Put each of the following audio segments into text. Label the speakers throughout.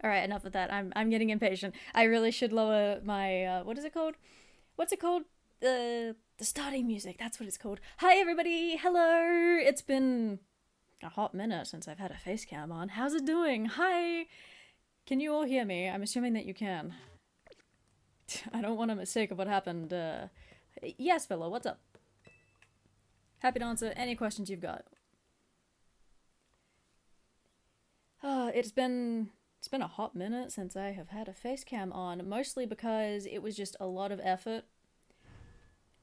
Speaker 1: Alright, enough of that. I'm getting impatient. I really should lower my, what is it called? What's it called? The starting music. That's what it's called. Hi, everybody. Hello. It's been a hot minute since I've had a face cam on. How's it doing? Hi. Can you all hear me? I'm assuming that you can. I don't want a mistake of what happened. Yes, fella, what's up? Happy to answer any questions you've got. It's been a hot minute since I have had a face cam on, mostly because it was just a lot of effort.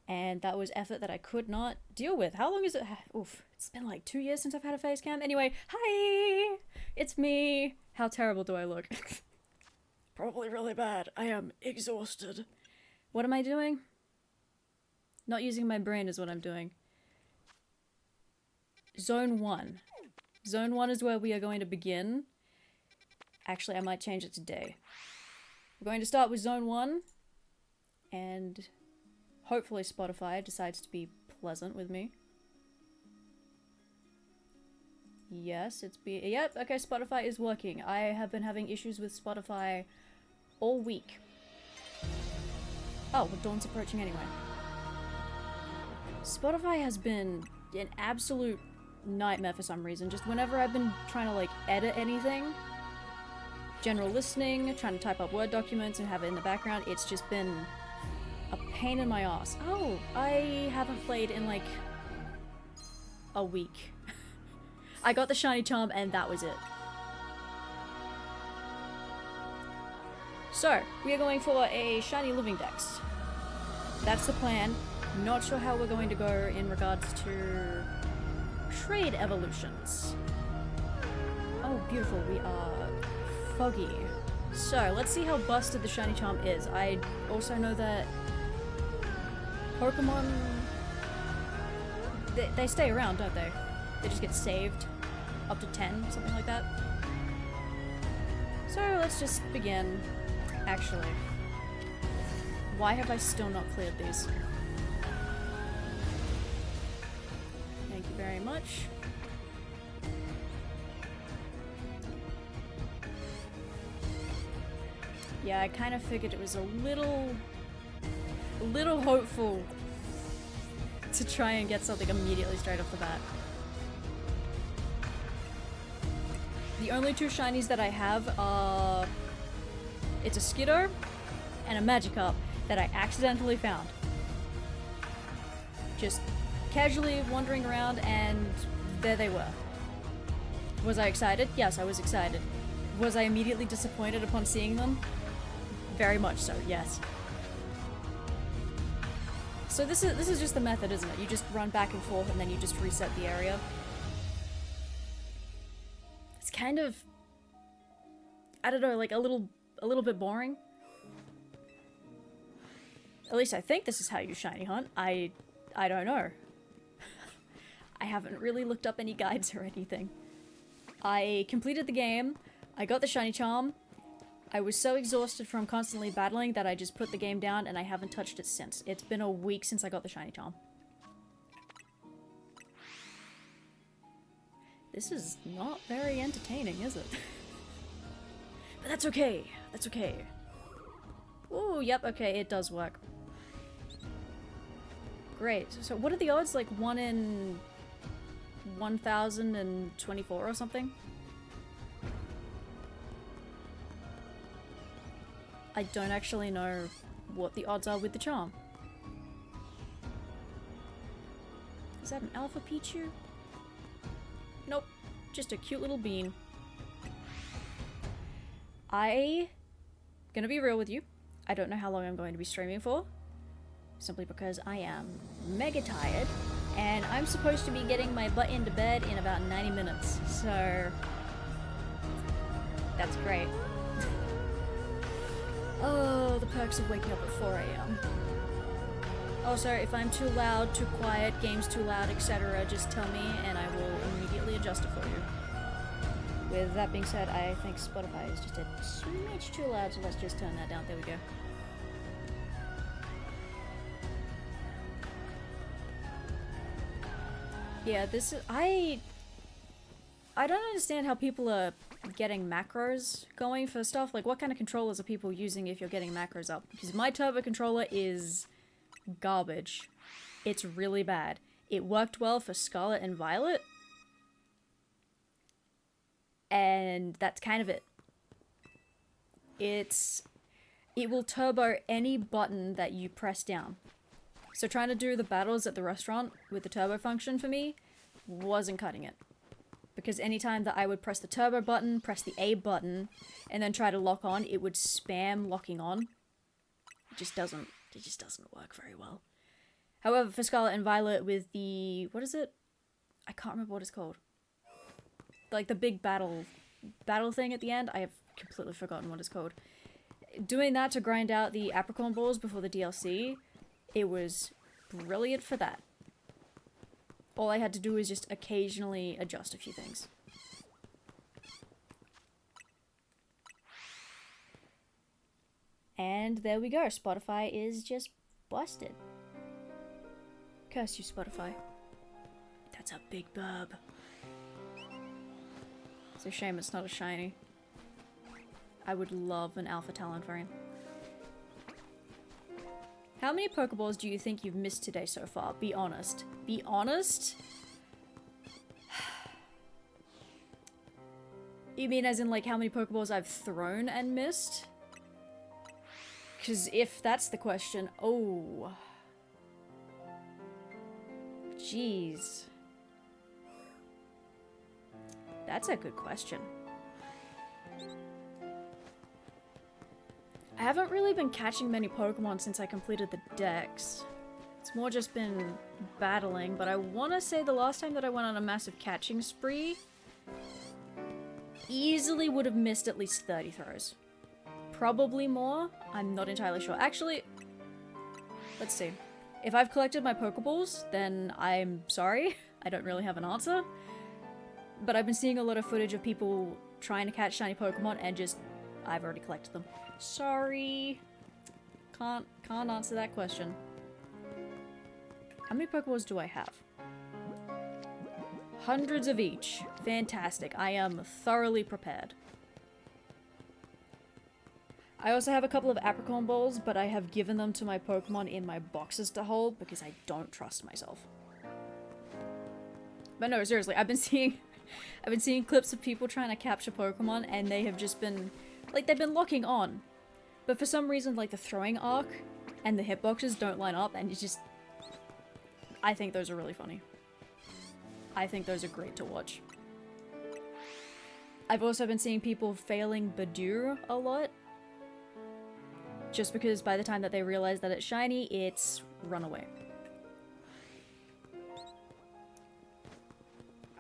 Speaker 1: And that was effort that I could not deal with. How long is it? Oof, it's been like 2 years since I've had a face cam. Anyway, hi! It's me. How terrible do I look? Probably really bad. I am exhausted. What am I doing? Not using my brain is what I'm doing. Zone 1. Zone 1 is where we are going to begin. Actually, I might change it to day. We're going to start with Zone 1. And hopefully Spotify decides to be pleasant with me. Yes, yep, okay, Spotify is working. I have been having issues with Spotify all week. Oh, well, dawn's approaching anyway. Spotify has been an absolute nightmare for some reason. Just whenever I've been trying to, like, edit anything, general listening, trying to type up Word documents and have it in the background, it's just been a pain in my ass. Oh, I haven't played in, like, a week. I got the shiny charm and that was it. So, we are going for a shiny living dex. That's the plan. Not sure how we're going to go in regards to trade evolutions. Oh, beautiful. We are foggy. So, let's see how busted the shiny charm is. I also know that Pokemon, they stay around, don't they? They just get saved up to 10, something like that. So let's just begin. Actually, why have I still not cleared these? Thank you very much. Yeah, I kind of figured it was a little hopeful to try and get something immediately straight off the bat. The only two shinies that I have are... it's a Skiddo and a Magikarp that I accidentally found. Just casually wandering around and there they were. Was I excited? Yes, I was excited. Was I immediately disappointed upon seeing them? Very much so, yes. So this is just the method, isn't it? You just run back and forth and then you just reset the area. It's kind of, I don't know, like a little bit boring. At least I think this is how you shiny hunt. I don't know. I haven't really looked up any guides or anything. I completed the game. I got the shiny charm. I was so exhausted from constantly battling that I just put the game down and I haven't touched it since. It's been a week since I got the shiny charm. This is not very entertaining, is it? But that's okay. That's okay. Ooh, yep, okay, it does work. Great. So what are the odds? Like 1 in 1024 or something? I don't actually know what the odds are with the charm. Is that an Alpha Pichu? Nope. Just a cute little bean. Gonna be real with you. I don't know how long I'm going to be streaming for. Simply because I am mega tired. And I'm supposed to be getting my butt into bed in about 90 minutes. So... that's great. Oh, the perks of waking up at 4 AM. Also, if I'm too loud, too quiet, game's too loud, etc., just tell me and I will immediately adjust it for you. With that being said, I think Spotify is just a smidge too loud, so let's just turn that down. There we go. Yeah, this is... I don't understand how people are getting macros going for stuff. Like, what kind of controllers are people using if you're getting macros up? Because my turbo controller is garbage. It's really bad. It worked well for Scarlet and Violet, and that's kind of it. It will turbo any button that you press down. So trying to do the battles at the restaurant with the turbo function for me wasn't cutting it. Because anytime that I would press the turbo button, press the A button, and then try to lock on, it would spam locking on. It just doesn't work very well. However, for Scarlet and Violet with the, what is it? I can't remember what it's called. Like the big battle thing at the end, I have completely forgotten what it's called. Doing that to grind out the apricorn balls before the DLC, it was brilliant for that. All I had to do was just occasionally adjust a few things. And there we go. Spotify is just busted. Curse you, Spotify. That's a big burb. It's a shame it's not a shiny. I would love an Alpha Talent variant. How many Pokeballs do you think you've missed today so far? Be honest. Be honest? You mean as in like how many Pokeballs I've thrown and missed? Because if that's the question, oh. Jeez. That's a good question. I haven't really been catching many Pokemon since I completed the Dex. It's more just been battling, but I want to say the last time that I went on a massive catching spree, easily would have missed at least 30 throws. Probably more, I'm not entirely sure. Actually, let's see. If I've collected my Pokeballs, then I'm sorry. I don't really have an answer. But I've been seeing a lot of footage of people trying to catch shiny Pokemon and just, I've already collected them. Sorry. Can't answer that question. How many Pokeballs do I have? Hundreds of each. Fantastic. I am thoroughly prepared. I also have a couple of apricorn balls, but I have given them to my Pokemon in my boxes to hold because I don't trust myself. But no, seriously, I've been seeing clips of people trying to capture Pokemon and they have just been, like, they've been locking on. But for some reason, like, the throwing arc and the hitboxes don't line up and it's just, I think those are really funny. I think those are great to watch. I've also been seeing people failing Badoo a lot. Just because by the time that they realize that it's shiny, it's run away.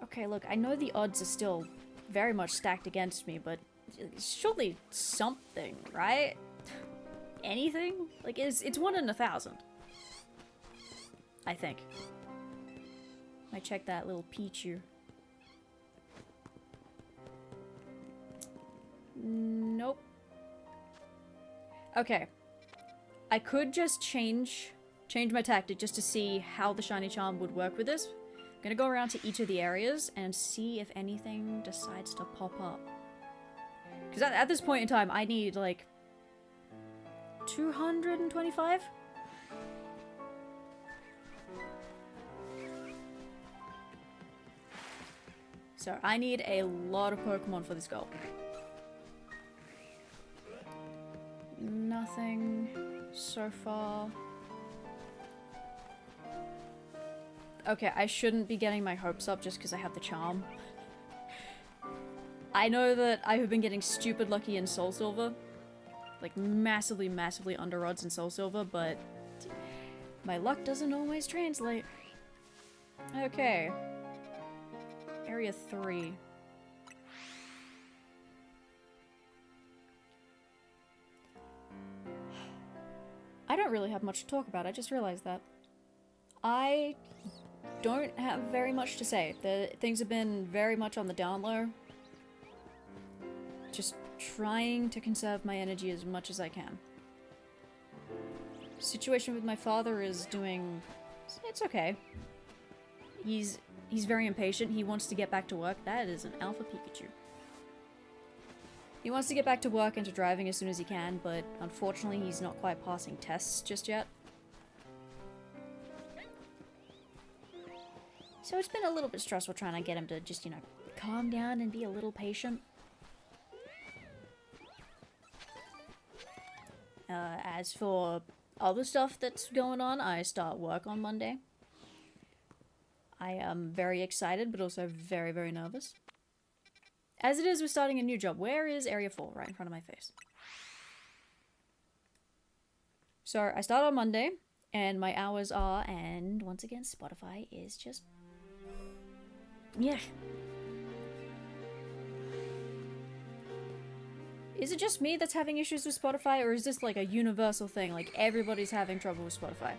Speaker 1: Okay, look, I know the odds are still very much stacked against me, but surely something, right? Anything? Like, it's 1 in 1,000. I think. I check that little Pichu. Nope. Okay. I could just change my tactic just to see how the shiny charm would work with this. I'm gonna go around to each of the areas and see if anything decides to pop up. Because at this point in time, I need like 225? So I need a lot of Pokemon for this goal. Nothing so far. Okay, I shouldn't be getting my hopes up just because I have the charm. I know that I have been getting stupid lucky in Soul Silver. Like massively, massively under odds in Soul Silver, but my luck doesn't always translate. Okay. Area 3. I don't really have much to talk about, I just realized that. I don't have very much to say. Things have been very much on the down low. Just trying to conserve my energy as much as I can. Situation with my father is doing... it's okay. He's very impatient. He wants to get back to work. That is an Alpha Pikachu. He wants to get back to work and to driving as soon as he can, but unfortunately he's not quite passing tests just yet. So it's been a little bit stressful trying to get him to just, you know, calm down and be a little patient. As for other stuff that's going on, I start work on Monday. I am very excited, but also very, very nervous. As it is with starting a new job. Where is Area 4? Right in front of my face. So, I start on Monday, and my hours are, and once again, Spotify is just... yeah. Is it just me that's having issues with Spotify, or is this like a universal thing? Like, everybody's having trouble with Spotify.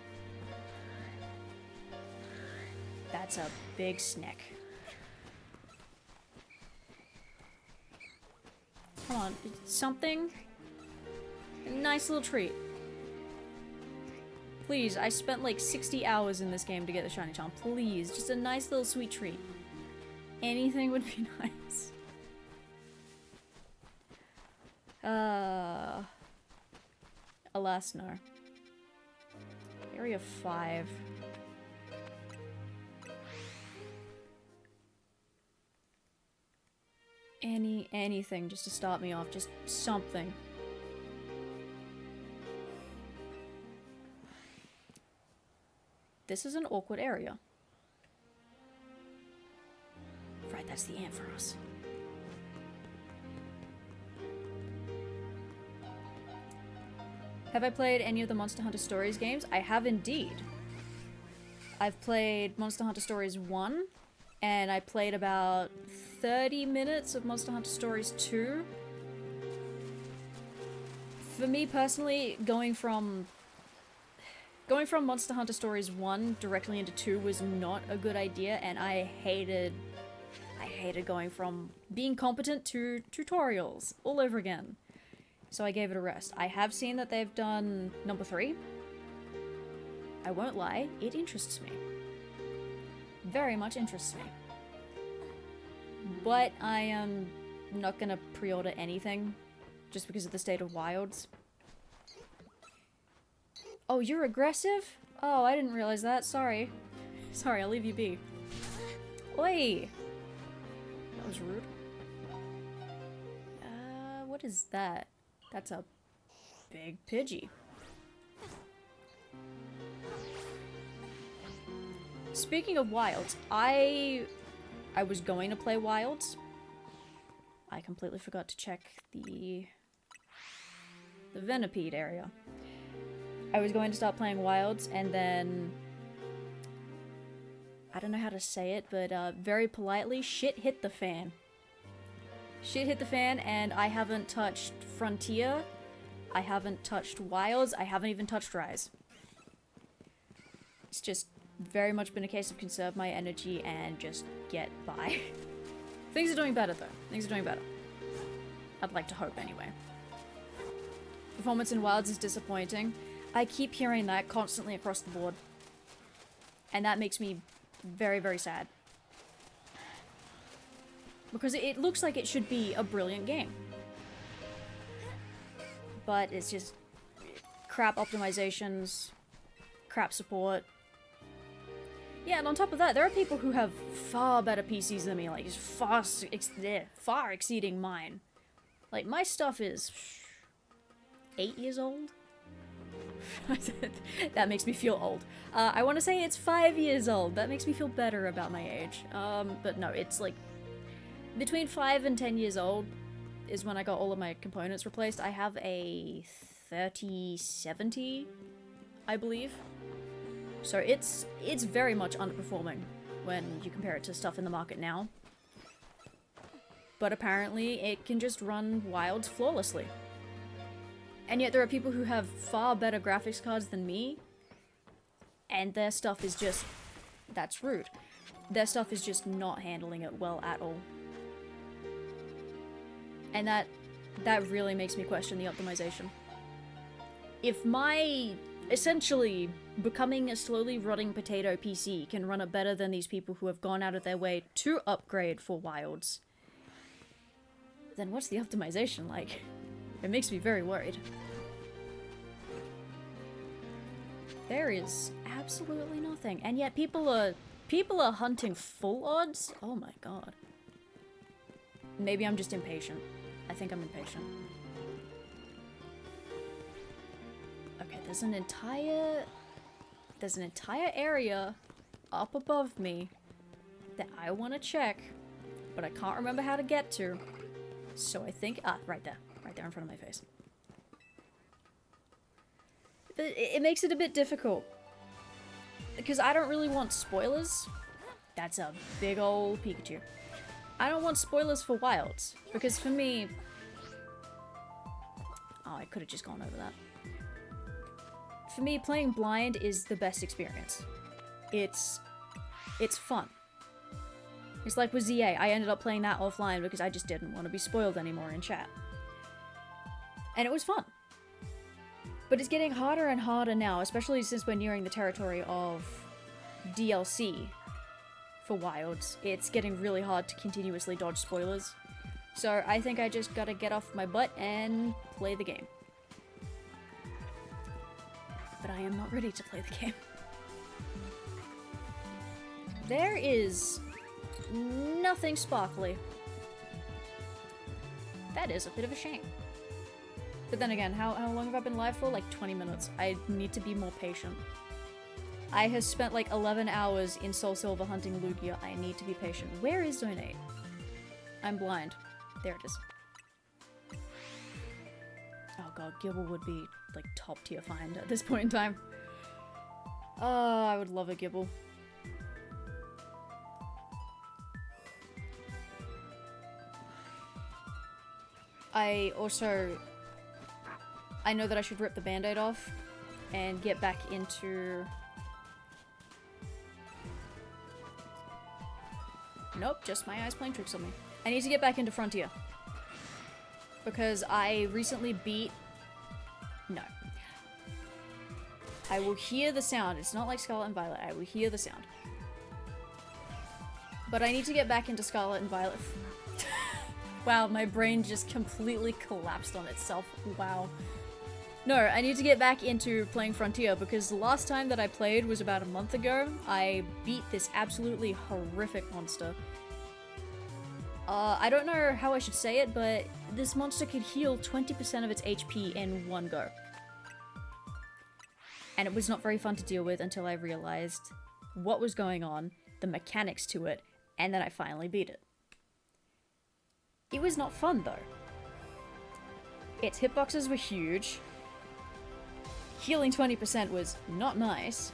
Speaker 1: That's a big snack. Come on, something? A nice little treat. Please, I spent like 60 hours in this game to get the shiny charm. Please, just a nice little sweet treat. Anything would be nice. Alas, no. Area 5. Anything just to start me off, just something. This is an awkward area. Right, that's the ant for us. Have I played any of the Monster Hunter Stories games? I have indeed. I've played Monster Hunter Stories 1, and I played about 30 minutes of Monster Hunter Stories 2. For me personally, going from Monster Hunter Stories 1 directly into 2 was not a good idea, and I hated going from being competent to tutorials all over again. So I gave it a rest. I have seen that they've done number 3. I won't lie, it interests me. Very much interests me. But I am not gonna pre-order anything just because of the state of wilds. Oh, you're aggressive? Oh, I didn't realize that. Sorry. Sorry, I'll leave you be. Oi! That was rude. What is that? That's a big Pidgey. Speaking of wilds, I was going to play wilds. I completely forgot to check the Venipede area. I was going to start playing wilds, and then I don't know how to say it, but very politely, shit hit the fan. Shit hit the fan, and I haven't touched Frontier, I haven't touched Wilds, I haven't even touched Rise. It's just very much been a case of conserve my energy and just get by. Things are doing better though. Things are doing better. I'd like to hope anyway. Performance in Wilds is disappointing. I keep hearing that constantly across the board. And that makes me very, very sad. Because it looks like it should be a brilliant game. But it's just crap optimizations, crap support. Yeah, and on top of that, there are people who have far better PCs than me, like just far exceeding mine. Like, my stuff is 8 years old? That makes me feel old. I want to say it's 5 years old. That makes me feel better about my age. But no, it's like between 5 and 10 years old is when I got all of my components replaced. I have a 3070, I believe. So it's very much underperforming when you compare it to stuff in the market now. But apparently it can just run Wilds flawlessly. And yet there are people who have far better graphics cards than me, and their stuff is just... that's rude. Their stuff is just not handling it well at all. And that really makes me question the optimization. If my, essentially, becoming a slowly rotting potato PC can run it better than these people who have gone out of their way to upgrade for Wilds, then what's the optimization like? It makes me very worried. There is absolutely nothing, and yet people are hunting full odds? Oh my god. Maybe I'm just impatient. I think I'm impatient. Okay, there's an entire area up above me that I want to check, but I can't remember how to get to. So I think, right there in front of my face. It makes it a bit difficult because I don't really want spoilers. That's a big old Pikachu. I don't want spoilers for Wilds because for me, oh, I could have just gone over that. For me, playing blind is the best experience. It's fun. It's like with ZA, I ended up playing that offline because I just didn't want to be spoiled anymore in chat. And it was fun. But it's getting harder and harder now, especially since we're nearing the territory of DLC for Wilds. It's getting really hard to continuously dodge spoilers. So I think I just gotta get off my butt and play the game. But I am not ready to play the game. There is nothing sparkly. That is a bit of a shame. But then again, how long have I been live for? Like 20 minutes. I need to be more patient. I have spent like 11 hours in Soul Silver hunting Lugia. I need to be patient. Where is Zone 8? I'm blind. There it is. Oh god, Gibble would be like top tier find at this point in time. Oh, I would love a Gibble. I know that I should rip the band-aid off and get back into... Nope, just my eyes playing tricks on me. I need to get back into Frontier. Because I recently beat... No. I will hear the sound. It's not like Scarlet and Violet. I will hear the sound. But I need to get back into Scarlet and Violet. Wow, my brain just completely collapsed on itself. Wow. No, I need to get back into playing Frontier because the last time that I played was about a month ago. I beat this absolutely horrific monster. I don't know how I should say it, but this monster could heal 20% of its HP in one go. And it was not very fun to deal with until I realized what was going on, the mechanics to it, and then I finally beat it. It was not fun though. Its hitboxes were huge. Healing 20% was not nice.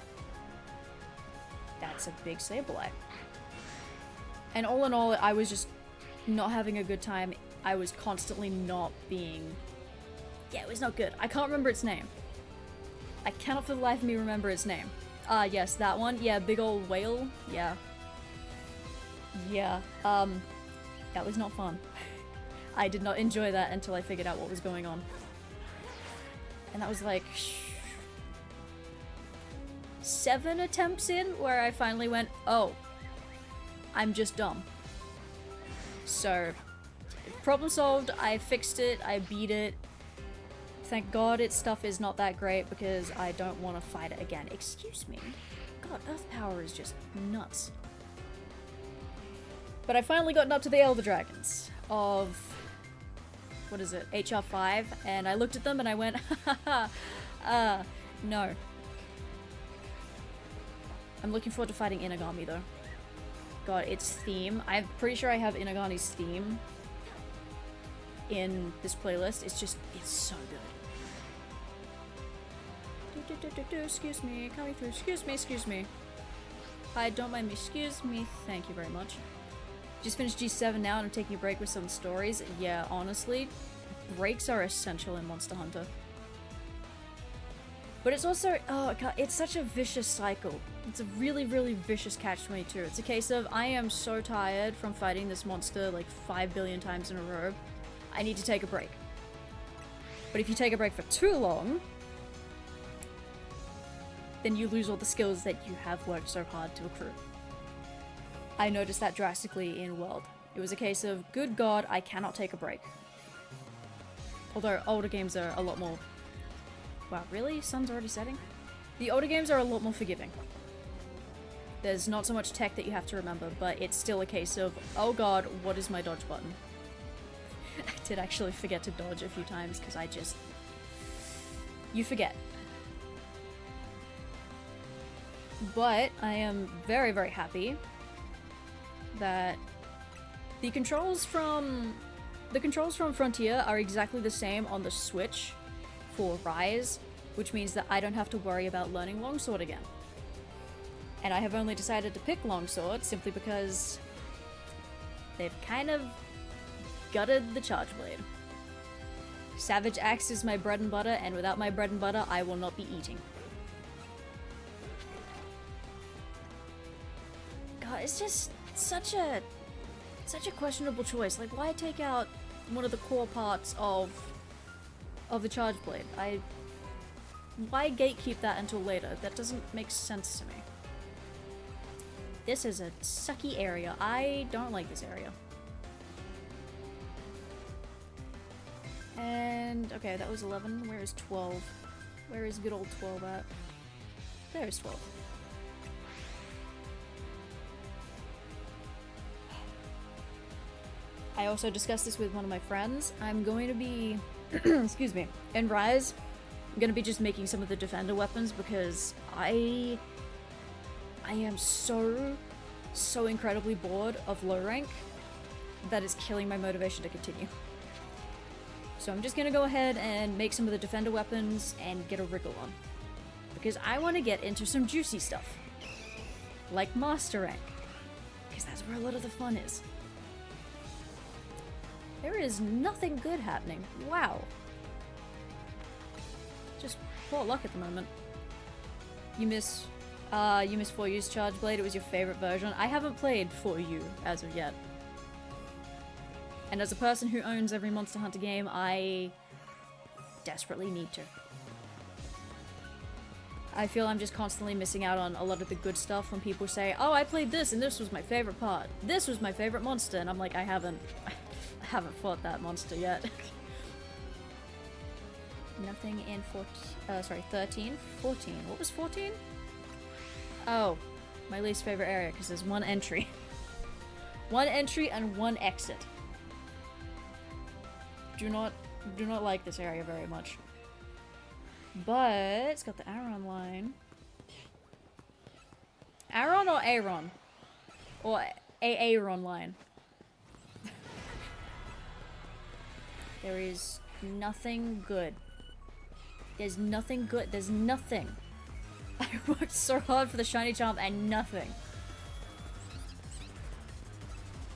Speaker 1: That's a big Sableye. And all in all, I was just not having a good time. I was constantly not being... Yeah, it was not good. I can't remember its name. I cannot for the life of me remember its name. Yes, that one. Yeah, big old whale. Yeah. Yeah, that was not fun. I did not enjoy that until I figured out what was going on. And that was like... 7 attempts in where I finally went, oh, I'm just dumb. So, problem solved, I fixed it, I beat it. Thank God its stuff is not that great because I don't want to fight it again. Excuse me. God, Earth Power is just nuts. But I finally gotten up to the Elder Dragons of... What is it? HR5, and I looked at them and I went, no. I'm looking forward to fighting Inagami though. God, its theme. I'm pretty sure I have Inagani's theme in this playlist. It's just, it's so good. Excuse me, coming through. Excuse me. Hi, don't mind me. Excuse me. Thank you very much. Just finished G7 now and I'm taking a break with some stories. Yeah, honestly, breaks are essential in Monster Hunter. But it's also, oh god, it's such a vicious cycle. It's a really, really vicious catch-22. It's a case of, I am so tired from fighting this monster like 5 billion times in a row. I need to take a break. But if you take a break for too long, then you lose all the skills that you have worked so hard to accrue. I noticed that drastically in World. It was a case of, good god, I cannot take a break. Although older games are a lot more... Wow, really? Sun's already setting? The older games are a lot more forgiving. There's not so much tech that you have to remember, but it's still a case of, oh god, what is my dodge button? I did actually forget to dodge a few times, because I just... You forget. But I am very, very happy that the controls from Frontier are exactly the same on the Switch for Rise, which means that I don't have to worry about learning Longsword again. And I have only decided to pick Longsword simply because they've kind of gutted the Charge Blade. Savage Axe is my bread and butter, and without my bread and butter, I will not be eating. God, it's just such a questionable choice. Like, why take out one of the core parts of the Charge Blade? Why gatekeep that until later? That doesn't make sense to me. This is a sucky area. I don't like this area. And, okay, that was 11. Where is 12? Where is good old 12 at? There's 12. I also discussed this with one of my friends. I'm going to be, excuse me, in Rise, I'm going to be just making some of the defender weapons because I am so incredibly bored of low rank that it's killing my motivation to continue. So I'm just going to go ahead and make some of the defender weapons and get a wriggle on. Because I want to get into some juicy stuff. Like Master Rank. Because that's where a lot of the fun is. There is nothing good happening. Wow. Just poor luck at the moment. You miss 4U's Charge Blade. It was your favorite version. I haven't played 4U as of yet. And as a person who owns every Monster Hunter game, I desperately need to. I feel I'm just constantly missing out on a lot of the good stuff when people say, oh, I played this and this was my favorite part. This was my favorite monster. And I'm like, I haven't fought that monster yet. Nothing in 13, 14. What was 14? Oh, my least favorite area because there's one entry. One entry and one exit. Do not like this area very much. But it's got the Aron line. Aron or Aaron? Or Aaron line. There is nothing good. There's nothing good. There's nothing. I worked so hard for the shiny charm and nothing.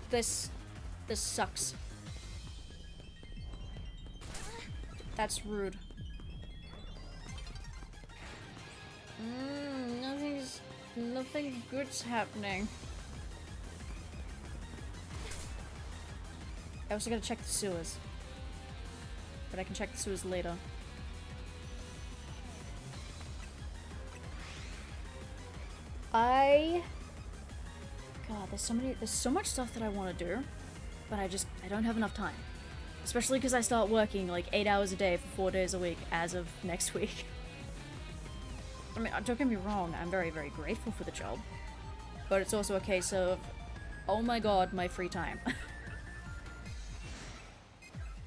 Speaker 1: This sucks. That's rude. Nothing good's happening. I also gotta check the sewers. But I can check the sewers later. God, there's so much stuff that I want to do, but I don't have enough time. Especially because I start working like 8 hours a day for 4 days a week as of next week. I mean, don't get me wrong, I'm very, very grateful for the job. But it's also a case of, oh my god, my free time.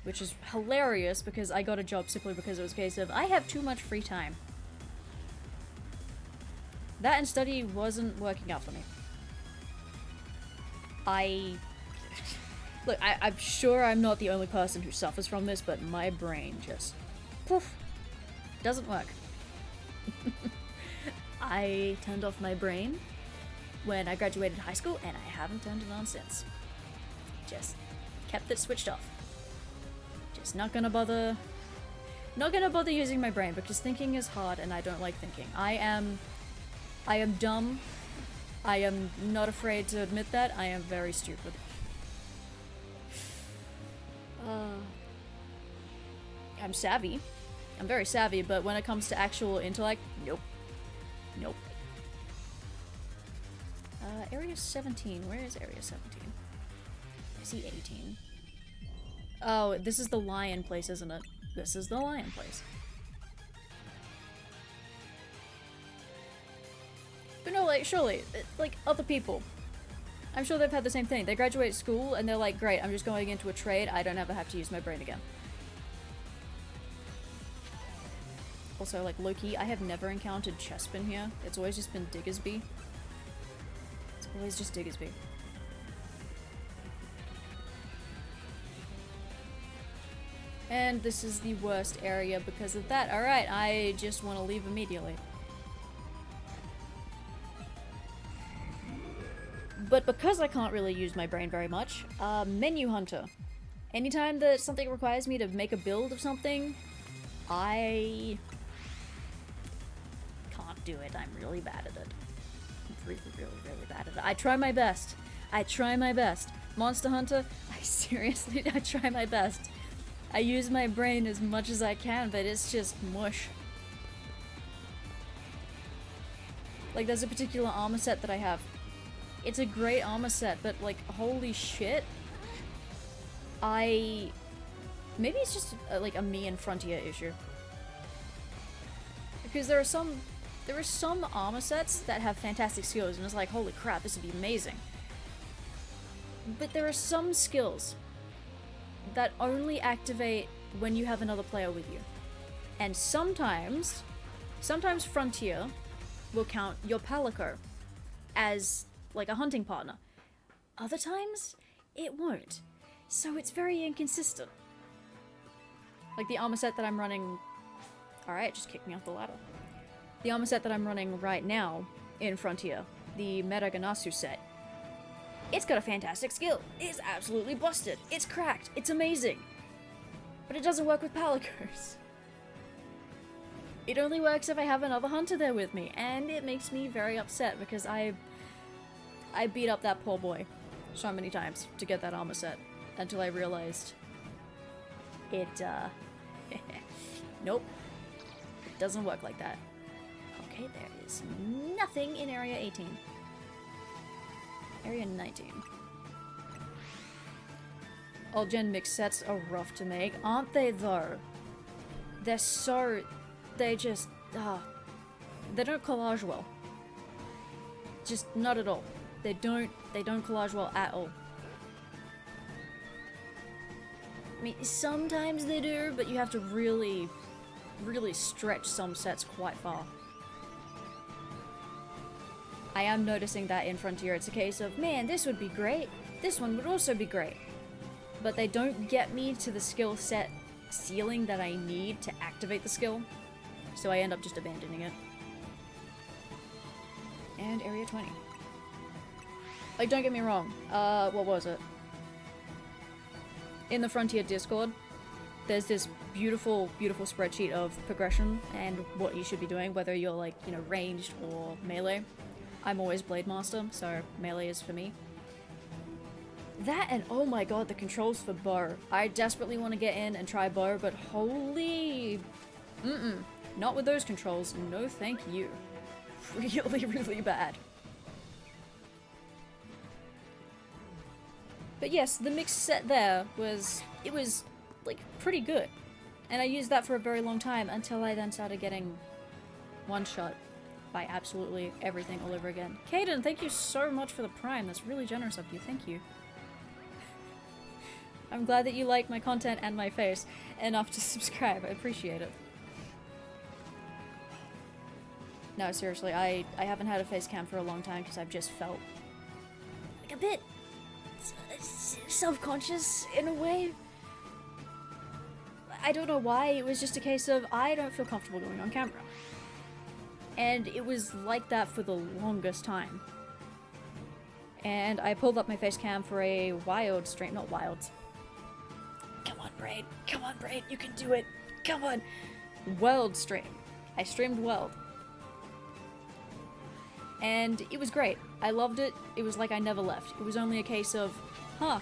Speaker 1: Which is hilarious because I got a job simply because it was a case of, I have too much free time. That and study wasn't working out for me. Look, I'm sure I'm not the only person who suffers from this, but my brain just, poof, doesn't work. I turned off my brain when I graduated high school, and I haven't turned it on since. Just kept it switched off. Just not gonna bother using my brain, because thinking is hard, and I don't like thinking. I am dumb. I am not afraid to admit that. I am very stupid. I'm savvy. I'm very savvy, but when it comes to actual intellect, nope. Nope. Area 17. Where is Area 17? I see 18. Oh, this is the lion place, isn't it? This is the lion place. But no, like, surely, like, other people. I'm sure they've had the same thing. They graduate school and they're like, great, I'm just going into a trade. I don't ever have to use my brain again. Also, like, low-key, I have never encountered Chespin here. It's always just been Diggersby. It's always just Diggersby. And this is the worst area because of that. Alright, I just want to leave immediately. But because I can't really use my brain very much, Menu Hunter. Anytime that something requires me to make a build of something, I can't do it. I'm really bad at it. I'm really, really, really bad at it. I try my best. I try my best. Monster Hunter, I try my best. I use my brain as much as I can, but it's just mush. Like, there's a particular armor set that I have. It's a great armor set, but like, holy shit. Maybe it's just like a me and Frontier issue. Because there are some armor sets that have fantastic skills, and it's like, holy crap, this would be amazing. But there are some skills that only activate when you have another player with you. And sometimes Frontier will count your Palico as like a hunting partner. Other times, it won't. So it's very inconsistent. Like the armor set that I'm running... Alright, just kicked me off the ladder. The armor set that I'm running right now in Frontier, the Metaganasu set, it's got a fantastic skill. It's absolutely busted. It's cracked. It's amazing. But it doesn't work with Palicos. It only works if I have another hunter there with me, and it makes me very upset because I beat up that poor boy so many times to get that armor set until I realized it, nope. It doesn't work like that. Okay, there is nothing in Area 18. Area 19. All gen mix sets are rough to make, aren't they though? They're so... They just... they don't collage well. Just not at all. They don't collage well at all. I mean, sometimes they do, but you have to really, really stretch some sets quite far. I am noticing that in Frontier it's a case of, man, this would be great. This one would also be great. But they don't get me to the skill set ceiling that I need to activate the skill. So I end up just abandoning it. And Area 20. Like, don't get me wrong. What was it? In the Frontier Discord, there's this beautiful, beautiful spreadsheet of progression and what you should be doing, whether you're like, you know, ranged or melee. I'm always Blade Master, so melee is for me. That and oh my god, the controls for bow. I desperately want to get in and try bow, but holy... Not with those controls. No thank you. Really, really bad. But yes, the mixed set there was... It was, like, pretty good. And I used that for a very long time until I then started getting one-shot by absolutely everything all over again. Kaden, thank you so much for the Prime. That's really generous of you. Thank you. I'm glad that you like my content and my face enough to subscribe. I appreciate it. No, seriously, I haven't had a face cam for a long time because I've just felt like a bit self-conscious in a way. I don't know why. It was just a case of I don't feel comfortable going on camera. And it was like that for the longest time. And I pulled up my face cam for a wild stream. Not wild. Come on, Braid. Come on, Braid. You can do it. Come on. World stream. I streamed World. And it was great. I loved it. It was like I never left. It was only a case of, huh,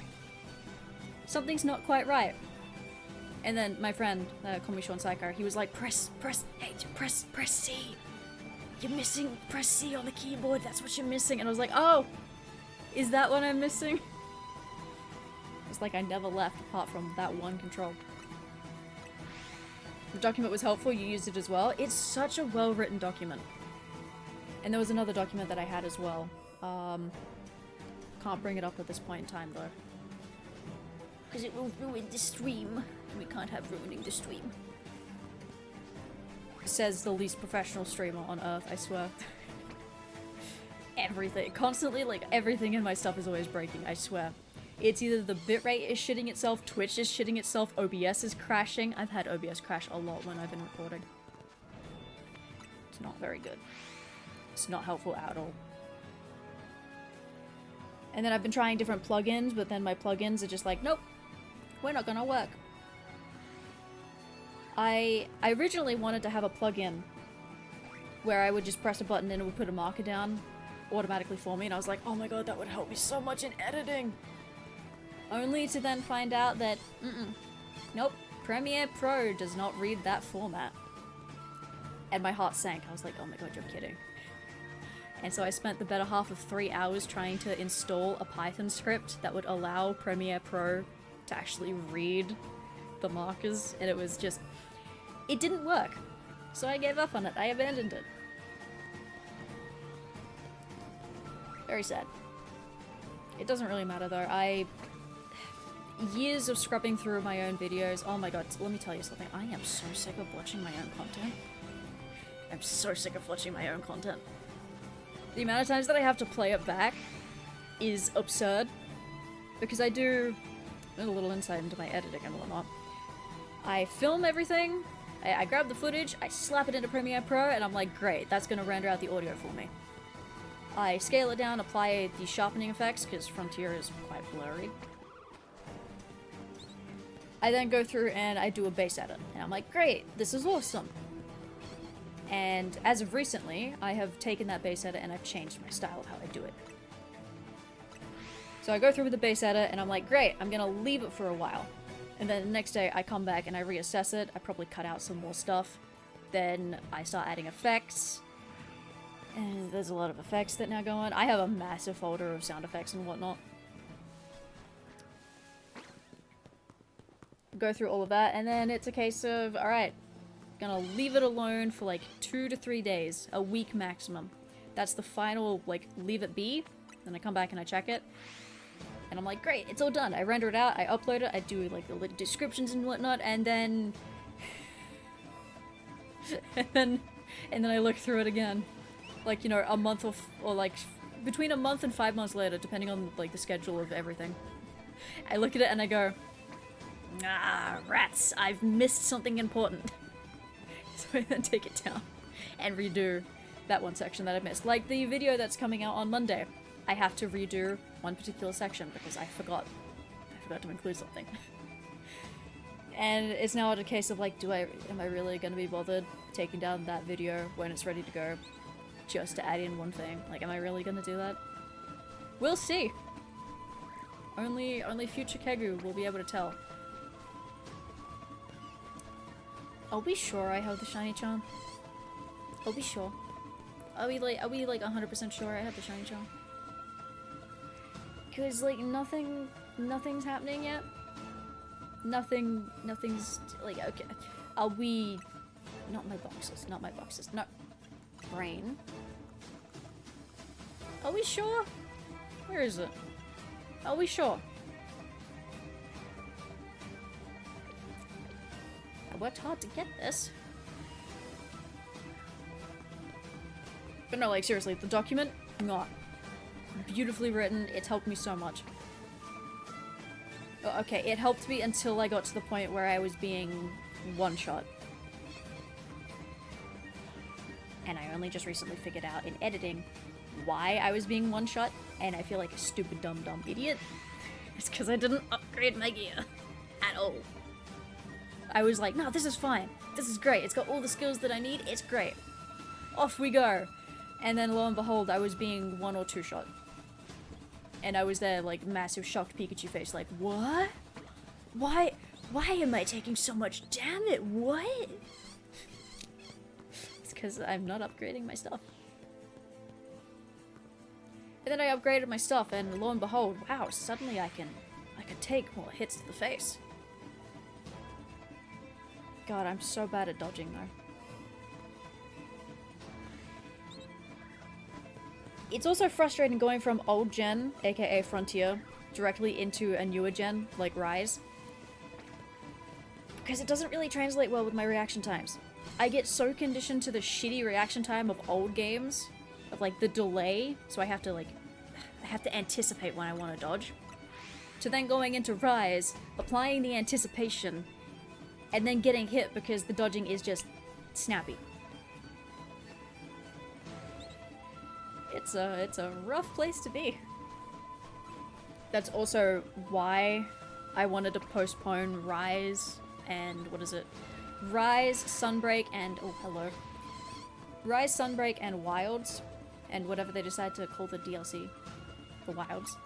Speaker 1: something's not quite right. And then my friend, call me Sean Psycho, he was like, press C. You're missing, press C on the keyboard, that's what you're missing. And I was like, oh, is that what I'm missing? It's like I never left apart from that one control. document was helpful, you used it as well. It's such a well-written document. And there was another document that I had as well. Can't bring it up at this point in time, though. Because it will ruin the stream. And we can't have ruining the stream. Says the least professional streamer on Earth, I swear. Everything. Constantly, like, everything in my stuff is always breaking, I swear. It's either the bitrate is shitting itself, Twitch is shitting itself, OBS is crashing. I've had OBS crash a lot when I've been recording. It's not very good. It's not helpful at all. And then I've been trying different plugins, but then my plugins are just like, nope, we're not gonna work. I originally wanted to have a plugin where I would just press a button and it would put a marker down automatically for me, and I was like, oh my god, that would help me so much in editing. Only to then find out that, nope, Premiere Pro does not read that format. And my heart sank. I was like, oh my god, you're kidding. And so I spent the better half of 3 hours trying to install a Python script that would allow Premiere Pro to actually read the markers, and it was just, it didn't work. So I gave up on it. I abandoned it. Very sad. It doesn't really matter though. Years of scrubbing through my own videos. Oh my god, let me tell you something. I am so sick of watching my own content. I'm so sick of watching my own content. The amount of times that I have to play it back is absurd. Because I do a little insight into my editing and whatnot. I film everything, I grab the footage, I slap it into Premiere Pro, and I'm like, great, that's gonna render out the audio for me. I scale it down, apply the sharpening effects, because Frontier is quite blurry. I then go through and I do a bass edit, and I'm like, great, this is awesome. And as of recently, I have taken that bass edit and I've changed my style of how I do it. So I go through with the bass edit and I'm like, great, I'm gonna leave it for a while. And then the next day I come back and I reassess it, I probably cut out some more stuff. Then I start adding effects. And there's a lot of effects that now go on. I have a massive folder of sound effects and whatnot. Go through all of that, and then it's a case of, alright, gonna leave it alone for like 2 to 3 days, a week maximum. That's the final, like, leave it be. Then I come back and I check it. And I'm like, great, it's all done. I render it out, I upload it, I do like the little descriptions and whatnot, and then... and then I look through it again. Like, you know, a month or like, between a month and 5 months later, depending on, like, the schedule of everything. I look at it and I go, ah, rats, I've missed something important. So I then take it down and redo that one section that I missed. Like the video that's coming out on Monday. I have to redo one particular section because I forgot to include something. And it's now a case of like, am I really gonna be bothered taking down that video when it's ready to go just to add in one thing? Like, am I really gonna do that? We'll see. Only future Keogu will be able to tell. Are we sure I have the shiny charm? Are we sure? Are we like 100% sure I have the shiny charm? Cause like nothing's happening yet. Nothing's like, okay. Are we? Not my boxes. No. Brain. Are we sure? Where is it? Are we sure? I worked hard to get this. But no, like seriously, the document, not beautifully written. It's helped me so much. Okay, it helped me until I got to the point where I was being one-shot. And I only just recently figured out in editing why I was being one-shot, and I feel like a stupid dumb idiot. It's because I didn't upgrade my gear at all. I was like, no, this is fine. This is great. It's got all the skills that I need. It's great. Off we go. And then lo and behold, I was being 1 or 2 shot. And I was there, like, massive shocked Pikachu face, like, what? Why am I taking so much damage? What? It's because I'm not upgrading my stuff. And then I upgraded my stuff, and lo and behold, wow, suddenly I can take more hits to the face. God, I'm so bad at dodging though. It's also frustrating going from old gen, aka Frontier, directly into a newer gen, like Rise. Because it doesn't really translate well with my reaction times. I get so conditioned to the shitty reaction time of old games, of like the delay, so I have to anticipate when I want to dodge. To then going into Rise, applying the anticipation, and then getting hit because the dodging is just snappy. It's a rough place to be. That's also why I wanted to postpone Rise and what is it? Rise, Sunbreak, and oh hello. Rise, Sunbreak, and Wilds, and whatever they decide to call the DLC, the Wilds.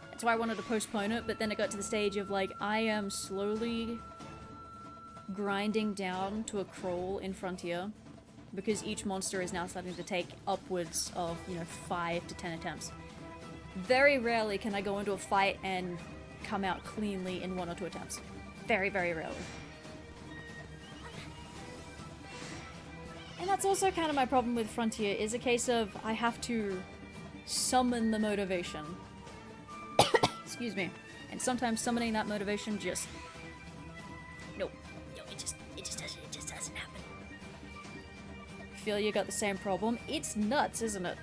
Speaker 1: That's why I wanted to postpone it, but then it got to the stage of like I am slowly grinding down to a crawl in Frontier. Because each monster is now starting to take upwards of, 5 to 10 attempts. Very rarely can I go into a fight and come out cleanly in 1 or 2 attempts. Very, very rarely. And that's also kind of my problem with Frontier, is a case of I have to summon the motivation. Excuse me. And sometimes summoning that motivation just... No, it just doesn't happen. Feel you got the same problem. It's nuts, isn't it?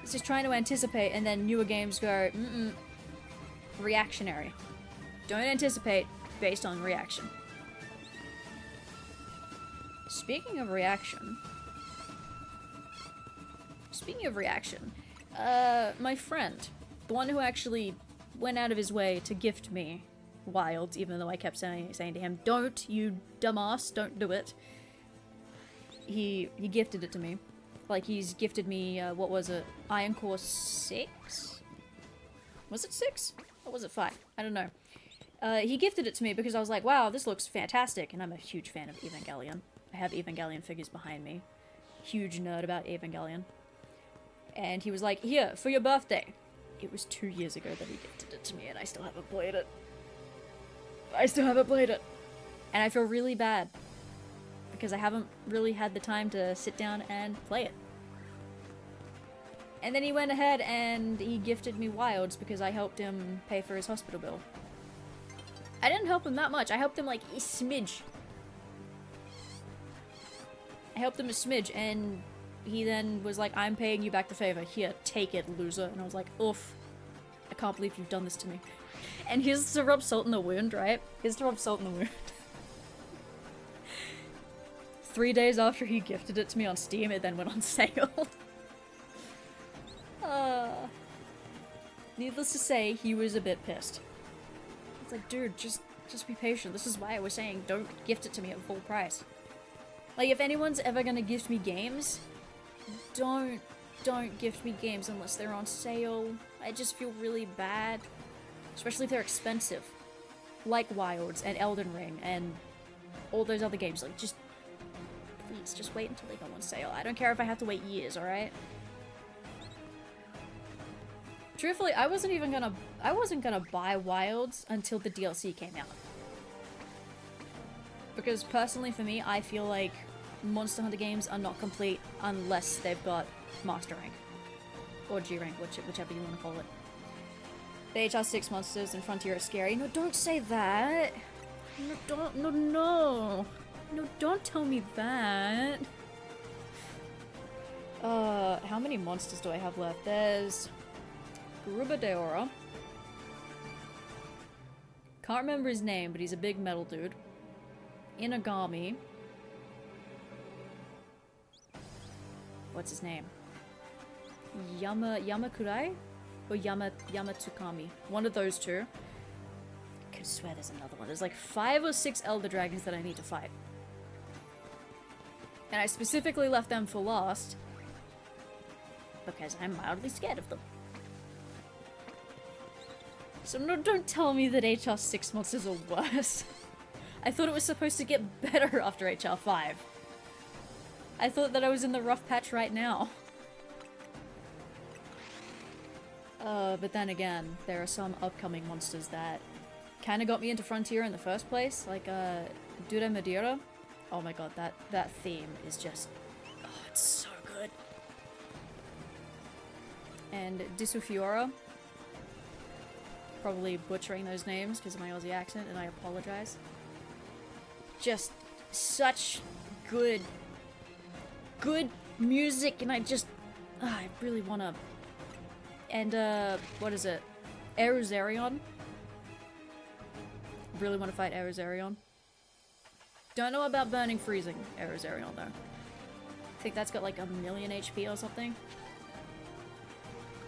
Speaker 1: It's just trying to anticipate, and then newer games go, reactionary. Don't anticipate based on reaction. Speaking of reaction, my friend, the one who actually went out of his way to gift me Wilds, even though I kept saying to him, don't, you dumbass, don't do it. He gifted it to me. Like, he's gifted me, what was it? Iron Core 6? Was it 6? Or was it 5? I don't know. He gifted it to me because I was like, wow, this looks fantastic. And I'm a huge fan of Evangelion. I have Evangelion figures behind me. Huge nerd about Evangelion. And he was like, here, for your birthday. It was 2 years ago that he gifted it to me, and I still haven't played it. And I feel really bad. Because I haven't really had the time to sit down and play it. And then he went ahead and he gifted me Wilds because I helped him pay for his hospital bill. I didn't help him that much. I helped him like a smidge. And he then was like, I'm paying you back the favor. Here, take it, loser. And I was like, oof. I can't believe you've done this to me. And here's to rub salt in the wound, right? 3 days after he gifted it to me on Steam, it then went on sale. Needless to say, he was a bit pissed. It's like, dude, just be patient. This is why I was saying don't gift it to me at full price. Like, if anyone's ever gonna gift me games, don't gift me games unless they're on sale. I just feel really bad. Especially if they're expensive. Like Wilds and Elden Ring and all those other games. Like, just... please, just wait until they go on sale. I don't care if I have to wait years, alright? Truthfully, I wasn't gonna buy Wilds until the DLC came out. Because personally for me, I feel like Monster Hunter games are not complete unless they've got Master Rank. Or G Rank, whichever you want to call it. The HR6 monsters in Frontier are scary. No, don't say that! No, don't tell me that. How many monsters do I have left? There's Rubadeora. Can't remember his name, but he's a big metal dude. Inagami. What's his name? Yamakurai? Or Yamatsukami? One of those two. I could swear there's another one. There's like 5 or 6 Elder Dragons that I need to fight. And I specifically left them for last because I'm mildly scared of them. So no, don't tell me that HR6 monsters are worse. I thought it was supposed to get better after HR5. I thought that I was in the rough patch right now. But then again, there are some upcoming monsters that kind of got me into Frontier in the first place, like Dura Madeira. Oh my god, that theme is just, oh, it's so good. And Disufiora. Probably butchering those names because of my Aussie accent, and I apologize. Just such good music, and I really wanna. And what is it? Eruzerion. Really want to fight Eruzerion. Don't know about Burning Freezing Eruzerion though. I think that's got like 1,000,000 HP or something.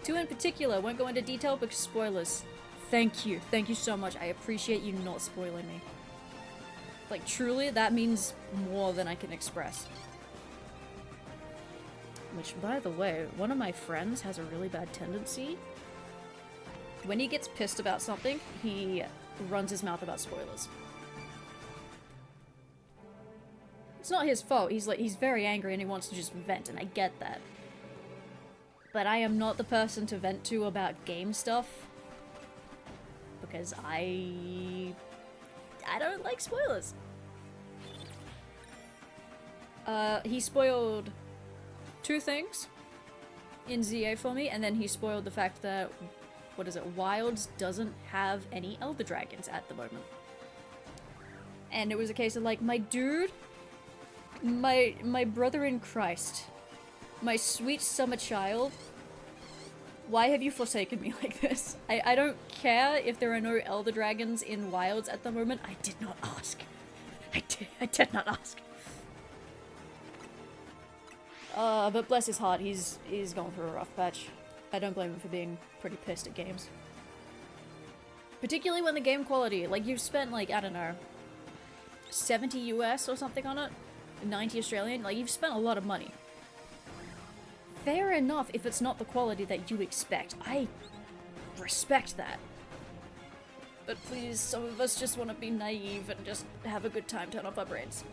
Speaker 1: 2 in particular, won't go into detail because spoilers. Thank you so much. I appreciate you not spoiling me. Like truly, that means more than I can express. Which, by the way, one of my friends has a really bad tendency. When he gets pissed about something, he runs his mouth about spoilers. It's not his fault. He's very angry and he wants to just vent, and I get that. But I am not the person to vent to about game stuff. Because I don't like spoilers. He spoiled 2 things in ZA for me, and then he spoiled the fact that, what is it, Wilds doesn't have any Elder Dragons at the moment. And it was a case of like, my dude, my brother in Christ, my sweet summer child, why have you forsaken me like this? I don't care if there are no Elder Dragons in Wilds at the moment. I did not ask. I did not ask. But bless his heart, he's going through a rough patch. I don't blame him for being pretty pissed at games. Particularly when the game quality, like you've spent like, I don't know, 70 US or something on it? 90 Australian? Like you've spent a lot of money. Fair enough if it's not the quality that you expect. I respect that. But please, some of us just want to be naive and just have a good time, turn off our brains.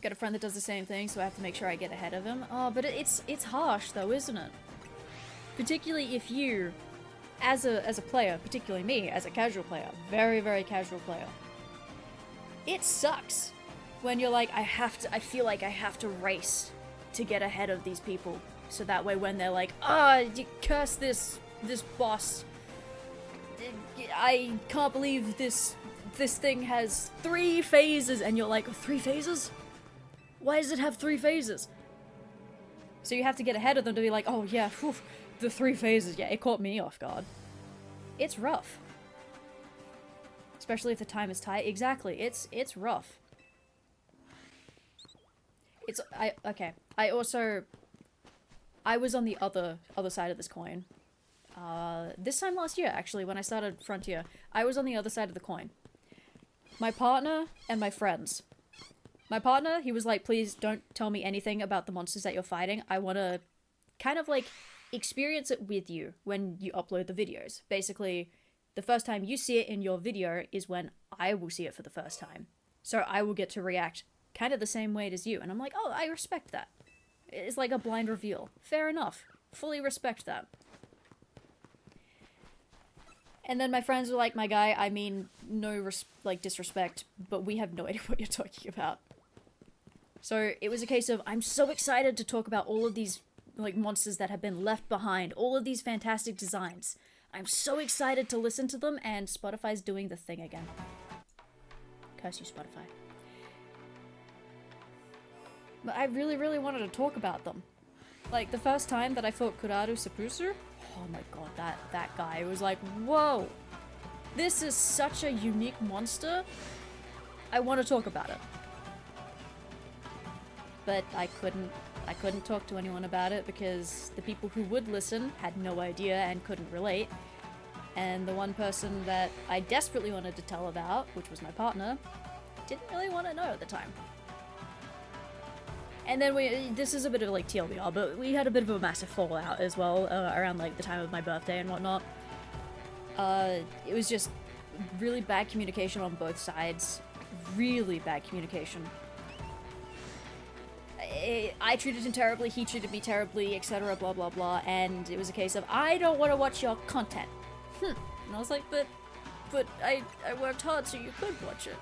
Speaker 1: Got a friend that does the same thing, so I have to make sure I get ahead of him. Oh, but it's harsh though, isn't it? Particularly if you, as a player, particularly me, as a casual player, very, very casual player, it sucks when you're like, I feel like I have to race to get ahead of these people, so that way when they're like, you curse this boss, I can't believe this thing has 3 phases, and you're like, 3 phases? Why does it have 3 phases? So you have to get ahead of them to be like, oh yeah, whew, the 3 phases, yeah, it caught me off guard. It's rough. Especially if the time is tight. Exactly, it's rough. Okay. I was on the other side of this coin. This time last year, actually, when I started Frontier, I was on the other side of the coin. My partner and my friends. My partner, he was like, please don't tell me anything about the monsters that you're fighting. I want to kind of like experience it with you when you upload the videos. Basically, the first time you see it in your video is when I will see it for the first time. So I will get to react kind of the same way as you. And I'm like, oh, I respect that. It's like a blind reveal. Fair enough. Fully respect that. And then my friends were like, my guy, I mean, no disrespect, but we have no idea what you're talking about. So it was a case of, I'm so excited to talk about all of these like monsters that have been left behind, all of these fantastic designs. I'm so excited to listen to them, and Spotify's doing the thing again. Curse you, Spotify. But I really, really wanted to talk about them. Like, the first time that I fought Kuraru Sapusu, oh my god, that guy was like, whoa! This is such a unique monster. I want to talk about it. But I couldn't talk to anyone about it because the people who would listen had no idea and couldn't relate. And the one person that I desperately wanted to tell about, which was my partner, didn't really want to know at the time. And then this is a bit of like TLDR, but we had a bit of a massive fallout as well around like the time of my birthday and whatnot. It was just really bad communication on both sides. Really bad communication. I treated him terribly, he treated me terribly, etc, blah blah blah, and it was a case of, I don't want to watch your content. And I was like, but but I worked hard so you could watch it.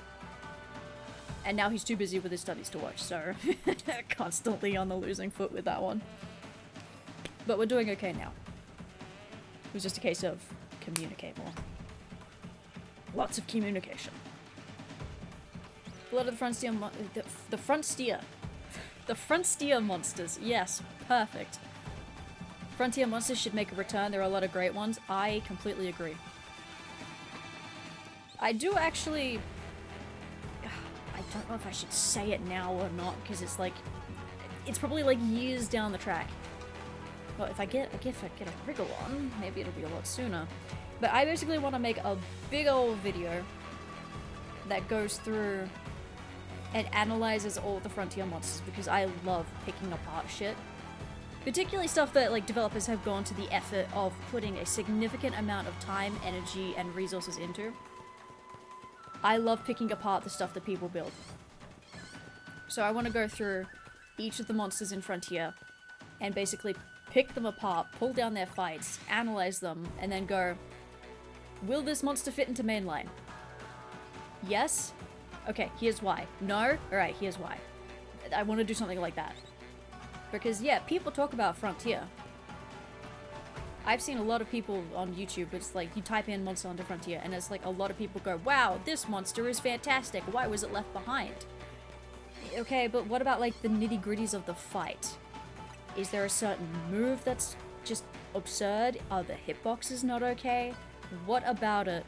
Speaker 1: And now he's too busy with his studies to watch, so constantly on the losing foot with that one. But we're doing okay now. It was just a case of communicate more. Lots of communication. A lot of the front steer the front steer monsters. Yes, perfect. Frontier monsters should make a return. There are a lot of great ones. I completely agree. I do actually... I don't know if I should say it now or not, because it's like... It's probably like years down the track. Well, if I get a wriggle on, maybe it'll be a lot sooner. But I basically want to make a big old video that goes through and analyzes all the Frontier monsters, because I love picking apart shit. Particularly stuff that like developers have gone to the effort of putting a significant amount of time, energy, and resources into. I love picking apart the stuff that people build. So I want to go through each of the monsters in Frontier and basically pick them apart, pull down their fights, analyze them, and then go, will this monster fit into mainline? Yes? Okay, here's why. No? Alright, here's why. I want to do something like that. Because, yeah, people talk about Frontier. I've seen a lot of people on YouTube, it's like, you type in monster onto Frontier, and it's like, a lot of people go, wow, this monster is fantastic, why was it left behind? Okay, but what about, like, the nitty-gritties of the fight? Is there a certain move that's just absurd? Are the hitboxes not okay? What about it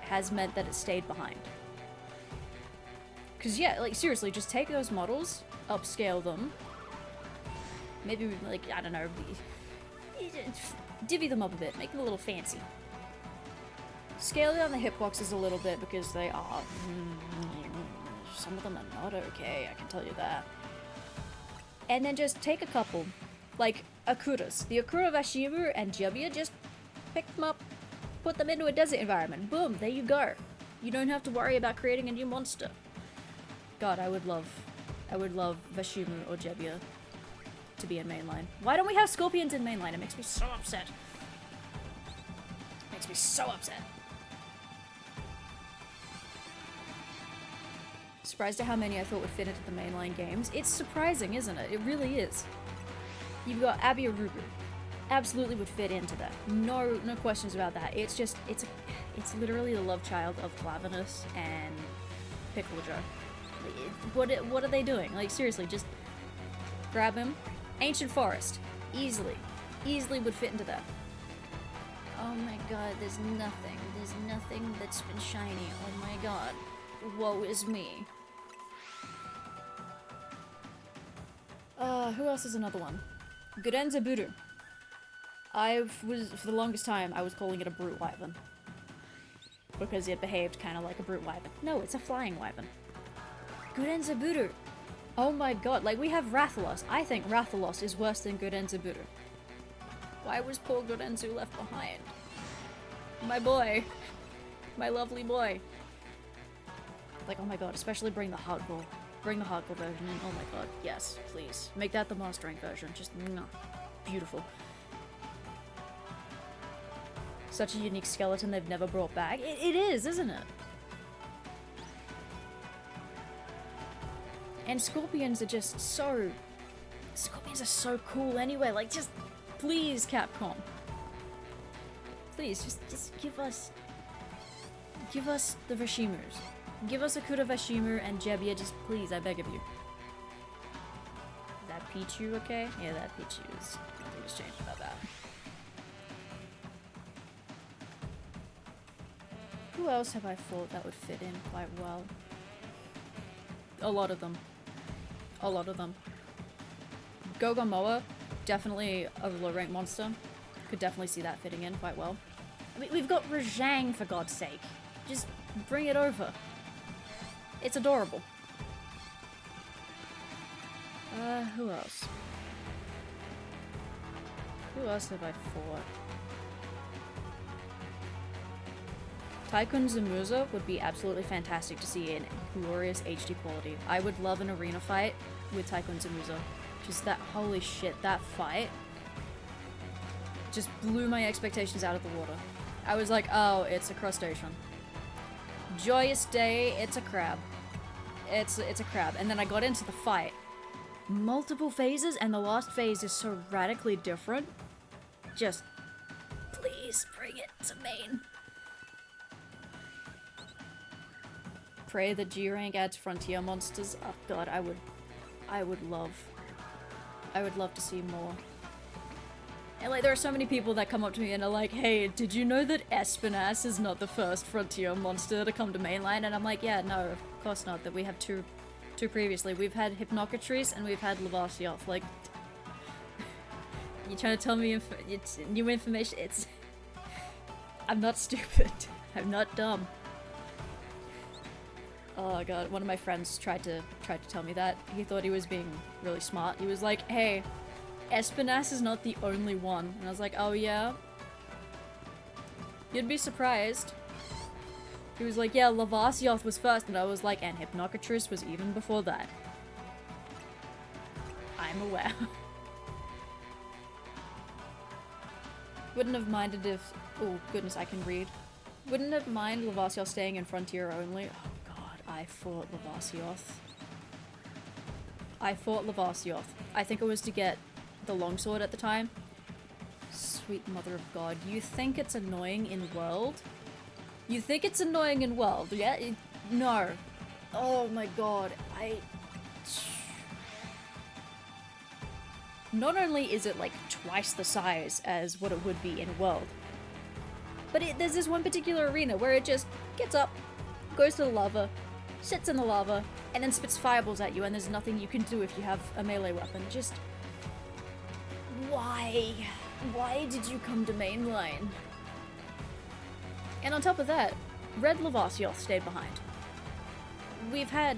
Speaker 1: has meant that it stayed behind? Because, yeah, like, seriously, just take those models, upscale them, maybe, like, I don't know, divvy them up a bit, make them a little fancy. Scale down the hitboxes a little bit, because they are... some of them are not okay, I can tell you that. And then just take a couple, like Akuras. The Akura Vashimu and Jubia, just pick them up, put them into a desert environment. Boom, there you go. You don't have to worry about creating a new monster. God, I would love Vashimu or Jebia to be in mainline. Why don't we have scorpions in mainline? It makes me so upset. Makes me so upset. Surprised at how many I thought would fit into the mainline games. It's surprising, isn't it? It really is. You've got Abiarugu. Absolutely would fit into that. No questions about that. It's just, it's literally the love child of Clavinus and Piccolo Joe. What are they doing? Like, seriously, just grab him. Ancient Forest. Easily would fit into that. Oh my god, there's nothing that's been shiny. Oh my god. Woe is me. Who else is another one? Gurenza Buru. For the longest time, I was calling it a brute wyvern. Because it behaved kind of like a brute wyvern. No, it's a flying wyvern. Gurenza Buru. Oh my god, like we have Rathalos. I think Rathalos is worse than Gurenza Buru. Why was poor Gurenzu left behind? My boy. My lovely boy. Like, oh my god, especially bring the hardcore. Bring the hardcore version in. Oh my god, yes, please. Make that the Master Rank version. Just, beautiful. Such a unique skeleton they've never brought back. It is, isn't it? And scorpions are just so... Scorpions are so cool anyway. Like, just... Please, Capcom. Please, just give us... Give us the Vashimus. Give us Akura Vashimu and Jebia, just please, I beg of you. Is that Pichu okay? Yeah, that Pichu is... Nothing has changed about that. Who else have I thought that would fit in quite well? A lot of them. A lot of them. Gogomoa, definitely a low rank monster. Could definitely see that fitting in quite well. I mean, we've got Rajang, for God's sake. Just bring it over. It's adorable. Who else? Who else have I fought? Tycoon Zamuza would be absolutely fantastic to see in glorious HD quality. I would love an arena fight with Tycoon Zamuza. Just that, holy shit, that fight just blew my expectations out of the water. I was like, oh, it's a crustacean. Joyous day, it's a crab. It's a crab. And then I got into the fight. Multiple phases, and the last phase is so radically different. Just, please bring it to main. Pray that G rank adds frontier monsters. Oh god, I would love to see more. And like, there are so many people that come up to me and are like, hey, did you know that Espinas is not the first frontier monster to come to mainline? And I'm like, yeah, no, of course not. That we have two previously. We've had Hypnocatrice and we've had Lavasioth. Like, you're trying to tell me it's new information? It's... I'm not stupid. I'm not dumb. Oh god, one of my friends tried to tell me that. He thought he was being really smart. He was like, hey, Espinas is not the only one. And I was like, oh yeah? You'd be surprised. He was like, yeah, Lavasioth was first, and I was like, and Hypnocatrice was even before that. I'm aware. Wouldn't have minded if... Oh goodness, I can read. Wouldn't have minded Lavasioth staying in Frontier only. Oh god, I fought Lavasioth. I think it was to get the longsword at the time. Sweet mother of god. You think it's annoying in World? You think it's annoying in World? Yeah? No. Oh my god. Not only is it like twice the size as what it would be in World, but there's this one particular arena where it just gets up, goes to the lava, sits in the lava, and then spits fireballs at you, and there's nothing you can do if you have a melee weapon. Just... why? Why did you come to mainline? And on top of that, Red Lavasioth stayed behind. We've had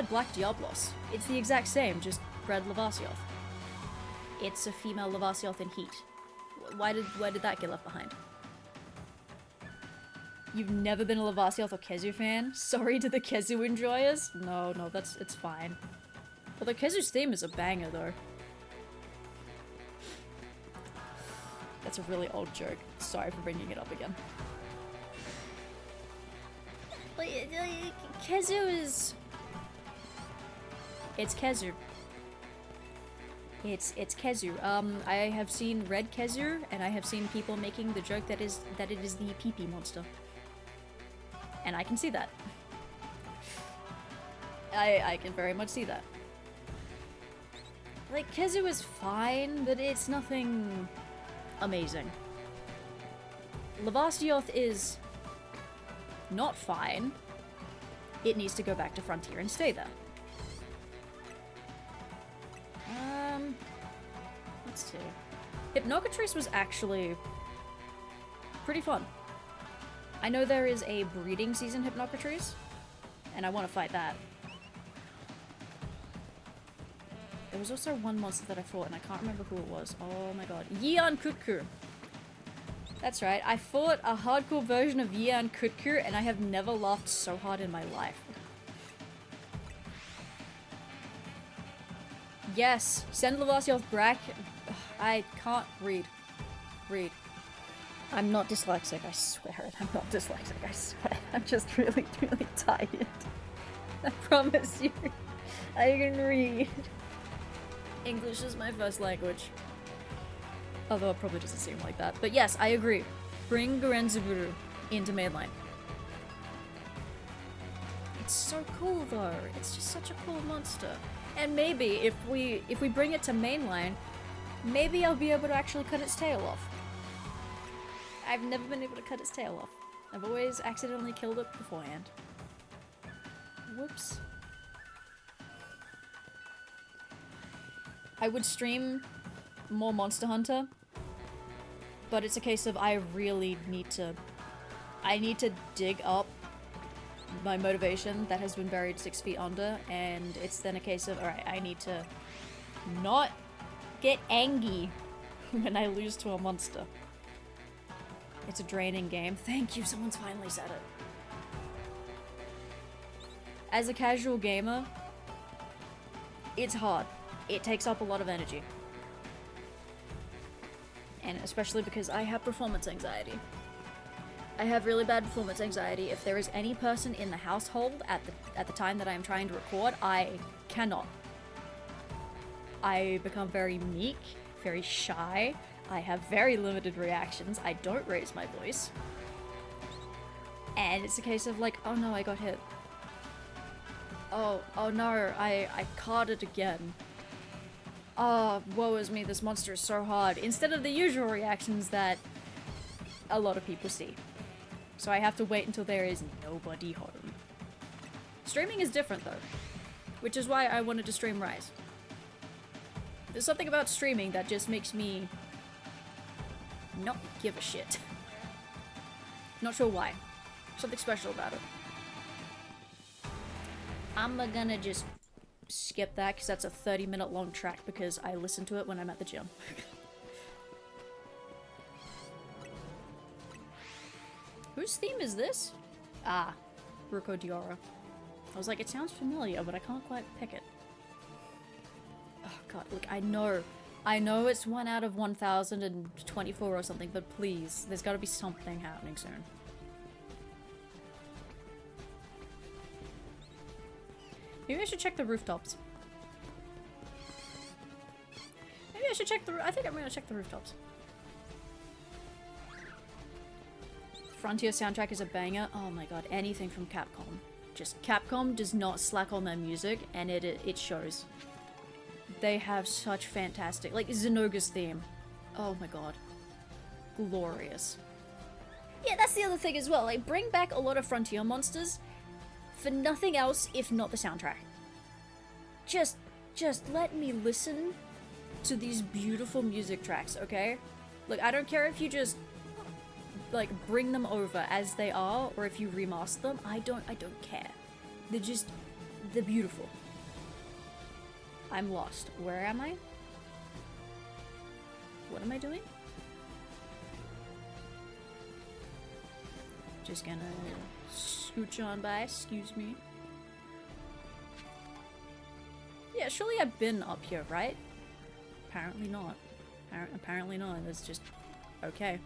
Speaker 1: Black Diablos. It's the exact same, just Red Lavasioth. It's a female Lavasioth in Heat. Why did that get left behind? You've never been a Lavasioth or Kezu fan? Sorry to the Kezu enjoyers? No, it's fine. Although Kezu's theme is a banger though. That's a really old joke. Sorry for bringing it up again. Kezu is... It's Kezu. It's Kezu. I have seen Red Kezu, and I have seen people making the joke that it is the pee-pee monster. And I can see that. I can very much see that. Like, Kezu is fine, but it's nothing amazing. Lavasioth is not fine. It needs to go back to Frontier and stay there. Let's see. Hypnocatrice was actually pretty fun. I know there is a breeding season Hypnocatrice, and I want to fight that. There was also one monster that I fought, and I can't remember who it was. Oh my god. Yian Kutku. That's right, I fought a hardcore version of Yian Kutku, and I have never laughed so hard in my life. Yes, send Lavasioth back. I can't read. I'm not dyslexic, I swear it. I'm not dyslexic, I swear. I'm just really, really tired. I promise you. I can read. English is my first language. Although it probably doesn't seem like that. But yes, I agree. Bring Garenzaburu into mainline. It's so cool though. It's just such a cool monster. And maybe if we bring it to mainline, maybe I'll be able to actually cut its tail off. I've never been able to cut its tail off. I've always accidentally killed it beforehand. Whoops. I would stream more Monster Hunter, but it's a case of I really need to... I need to dig up my motivation that has been buried 6 feet under, and it's then a case of, alright, I need to not get angry when I lose to a monster. It's a draining game. Thank you, someone's finally said it. As a casual gamer, it's hard. It takes up a lot of energy. And especially because I have performance anxiety. I have really bad performance anxiety. If there is any person in the household at the time that I am trying to record, I cannot. I become very meek, very shy. I have very limited reactions. I don't raise my voice. And it's a case of like, oh no, I got hit. Oh no, I carded again. Oh, woe is me, this monster is so hard. Instead of the usual reactions that a lot of people see. So I have to wait until there is nobody home. Streaming is different though, which is why I wanted to stream Rise. There's something about streaming that just makes me not give a shit. Not sure why. Something special about it. I'm gonna just skip that because that's a 30-minute long track because I listen to it when I'm at the gym. Whose theme is this? Ah, Ruko Diora. I was like, it sounds familiar, but I can't quite pick it. Oh god, look, I know it's 1 out of 1024 or something, but please, there's gotta be something happening soon. Maybe I should check the rooftops. Maybe I should check I think I'm gonna check the rooftops. Frontier soundtrack is a banger. Oh my god, anything from Capcom. Just Capcom does not slack on their music, and it shows. They have such fantastic, like Zenogha's theme. Oh my god. Glorious. Yeah, that's the other thing as well. Like, bring back a lot of Frontier monsters for nothing else if not the soundtrack. Just let me listen to these beautiful music tracks, okay? Look, I don't care if you just like bring them over as they are or if you remaster them. I don't care. They're beautiful. I'm lost. Where am I? What am I doing? Just gonna scooch on by, excuse me. Yeah, surely I've been up here, right? Apparently not. Apparently not. It's just okay.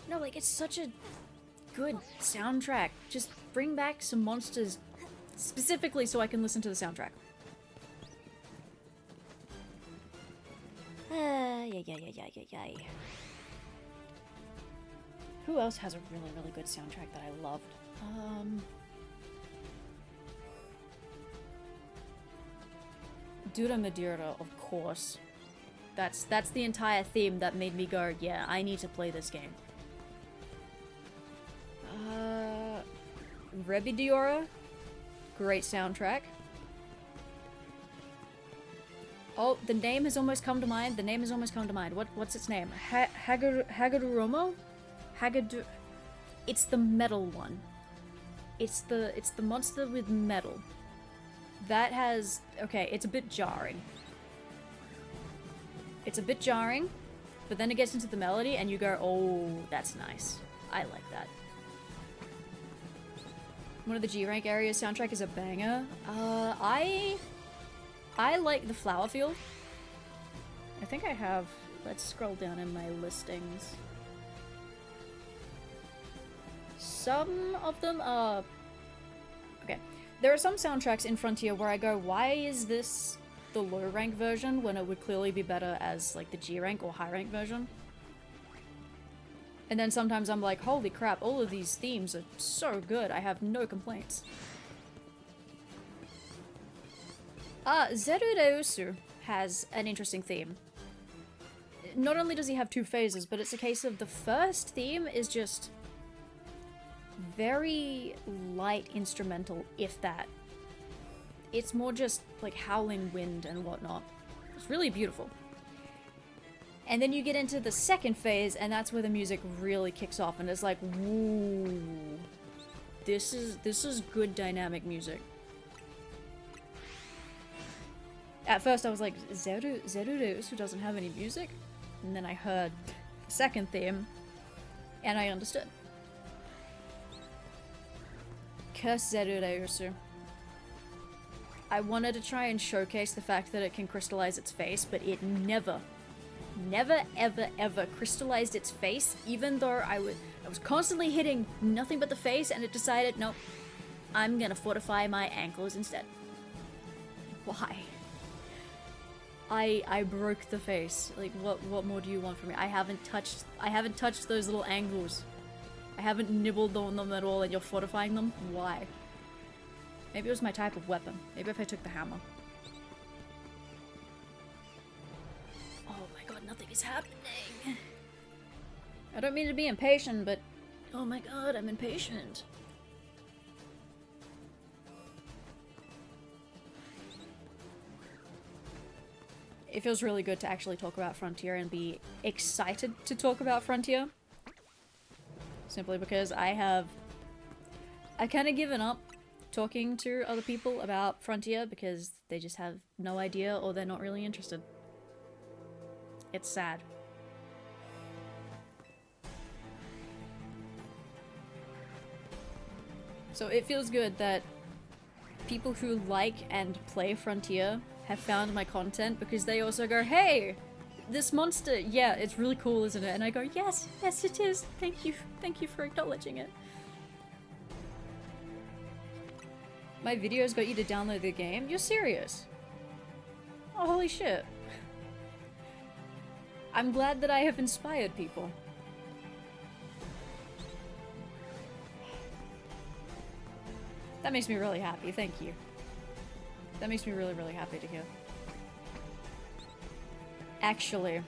Speaker 1: No, like, it's such a good soundtrack. Just bring back some monsters specifically so I can listen to the soundtrack. Yeah. Who else has a really, really good soundtrack that I loved? Dura Madeira, of course. That's the entire theme that made me go, yeah, I need to play this game. Rebi Diora, great soundtrack. Oh, the name has almost come to mind. What's its name? Hagaruromo? It's the metal one. It's the monster with metal. That has, okay, it's a bit jarring. But then it gets into the melody and you go, oh, that's nice. I like that. One of the G rank areas soundtrack is a banger. I like the Flower Field. I think I have, let's scroll down in my listings. Some of them are, okay. There are some soundtracks in Frontier where I go, why is this the low rank version when it would clearly be better as like the G rank or high rank version? And then sometimes I'm like, holy crap, all of these themes are so good. I have no complaints. Zeru Reusu has an interesting theme. Not only does he have 2 phases, but it's a case of the first theme is just very light instrumental, if that. It's more just like howling wind and whatnot. It's really beautiful. And then you get into the second phase, and that's where the music really kicks off, and it's like, woo, this is good dynamic music. At first I was like, Zeru Reusu doesn't have any music? And then I heard the second theme, and I understood. Curse Zeru Reusu. I wanted to try and showcase the fact that it can crystallize its face, but it never never ever ever crystallized its face, even though I was constantly hitting nothing but the face, and it decided, nope, I'm gonna fortify my ankles instead. Why? I broke the face. Like, what more do you want from me? I haven't touched those little angles. I haven't nibbled on them at all, and you're fortifying them? Why? Maybe it was my type of weapon. Maybe if I took the hammer. Oh my god, nothing is happening. I don't mean to be impatient, but oh my god, I'm impatient. It feels really good to actually talk about Frontier and be excited to talk about Frontier. Simply because I kind of given up talking to other people about Frontier because they just have no idea or they're not really interested. It's sad. So it feels good that people who like and play Frontier have found my content because they also go, hey, this monster, yeah, it's really cool, isn't it? And I go, yes, yes it is. Thank you for acknowledging it. My videos got you to download the game? You're serious? Oh, holy shit. I'm glad that I have inspired people. That makes me really happy, thank you. That makes me really, really happy to hear. Actually,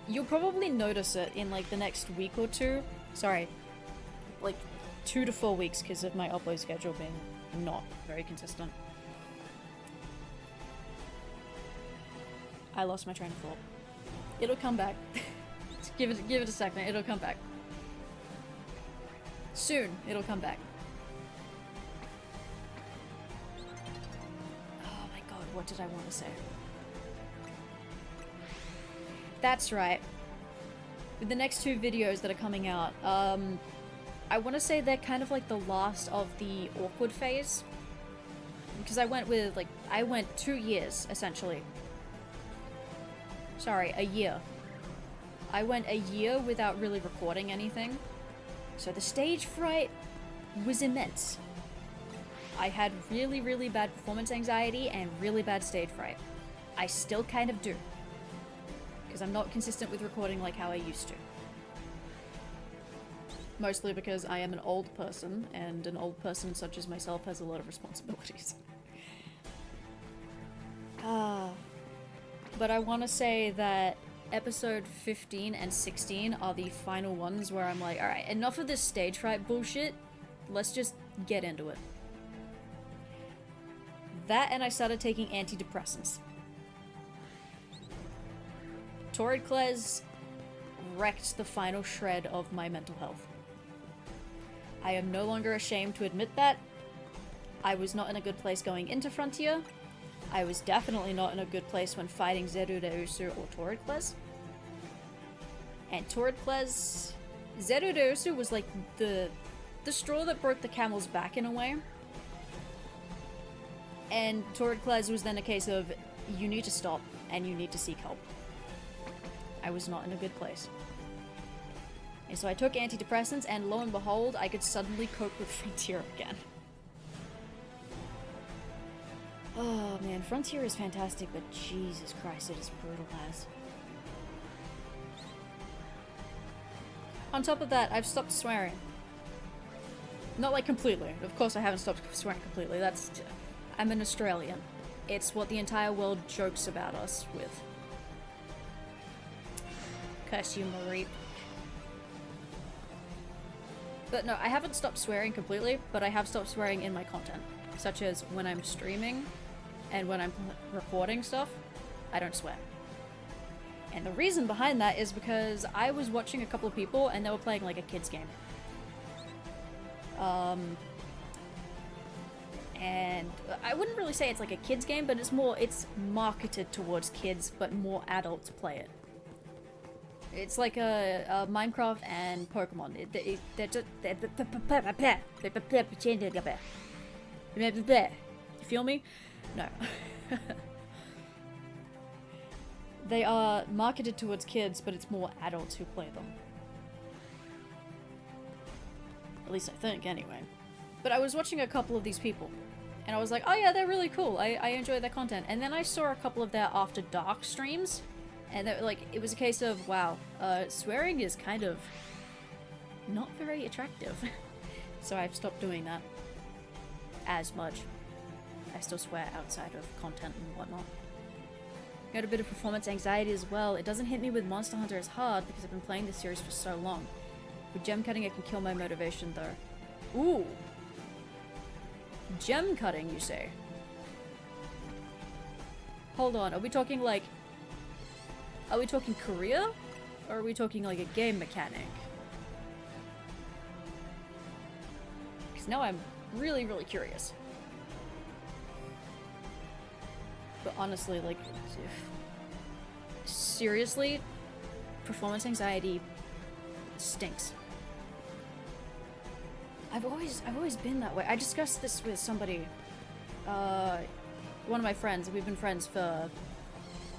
Speaker 1: you'll probably notice it in like the next week or two. Sorry, like 2 to 4 weeks because of my upload schedule being not very consistent. I lost my train of thought. It'll come back. give it a second, it'll come back. Soon, it'll come back. Oh my god, what did I want to say? That's right. With the next 2 videos that are coming out, I want to say they're kind of like the last of the awkward phase. Because I went 2 years, essentially. Sorry, a year. I went a year without really recording anything. So the stage fright was immense. I had really, really bad performance anxiety and really bad stage fright. I still kind of do. Because I'm not consistent with recording like how I used to. Mostly because I am an old person, and an old person such as myself has a lot of responsibilities. But I want to say that episode 15 and 16 are the final ones where I'm like, alright, enough of this stage fright bullshit, let's just get into it. That and I started taking antidepressants. Torrid Clays wrecked the final shred of my mental health. I am no longer ashamed to admit that. I was not in a good place going into Frontier. I was definitely not in a good place when fighting Zerudeusu or Torrid Clays. And Torrid Clays... Zerudeusu was like the straw that broke the camel's back in a way. And Torrid Clays was then a case of, you need to stop and you need to seek help. I was not in a good place. And so I took antidepressants, and lo and behold, I could suddenly cope with Frontier again. Oh man, Frontier is fantastic, but Jesus Christ, it is brutal as. On top of that, I've stopped swearing. Not like completely. Of course I haven't stopped swearing completely. I'm an Australian. It's what the entire world jokes about us with. Curse you, Marie. But no, I haven't stopped swearing completely, but I have stopped swearing in my content. Such as when I'm streaming and when I'm recording stuff, I don't swear. And the reason behind that is because I was watching a couple of people and they were playing like a kid's game. And I wouldn't really say it's like a kid's game, but it's marketed towards kids, but more adults play it. It's like a Minecraft and Pokemon. They're just... You feel me? No. They are marketed towards kids, but it's more adults who play them. At least I think, anyway. But I was watching a couple of these people, and I was like, oh yeah, they're really cool. I enjoy their content. And then I saw a couple of their After Dark streams, and it was a case of, wow, swearing is kind of not very attractive. So I've stopped doing that as much. I still swear outside of content and whatnot. Got a bit of performance anxiety as well. It doesn't hit me with Monster Hunter as hard because I've been playing this series for so long. With gem cutting, it can kill my motivation though. Ooh. Gem cutting, you say? Hold on, are we talking like... Are we talking career? Or are we talking like a game mechanic? Because now I'm really, really curious. But honestly, like... Seriously? Performance anxiety stinks. I've always been that way. I discussed this with somebody, one of my friends. We've been friends for...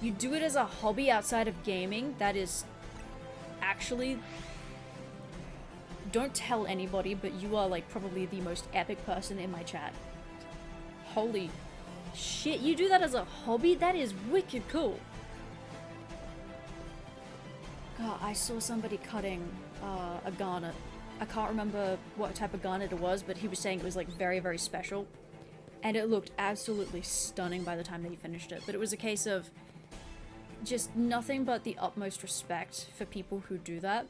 Speaker 1: You do it as a hobby outside of gaming, that is actually... Don't tell anybody, but you are like probably the most epic person in my chat. Holy shit, you do that as a hobby? That is wicked cool. God, I saw somebody cutting a garnet. I can't remember what type of garnet it was, but he was saying it was like very, very special. And it looked absolutely stunning by the time that he finished it. But it was a case of just nothing but the utmost respect for people who do that.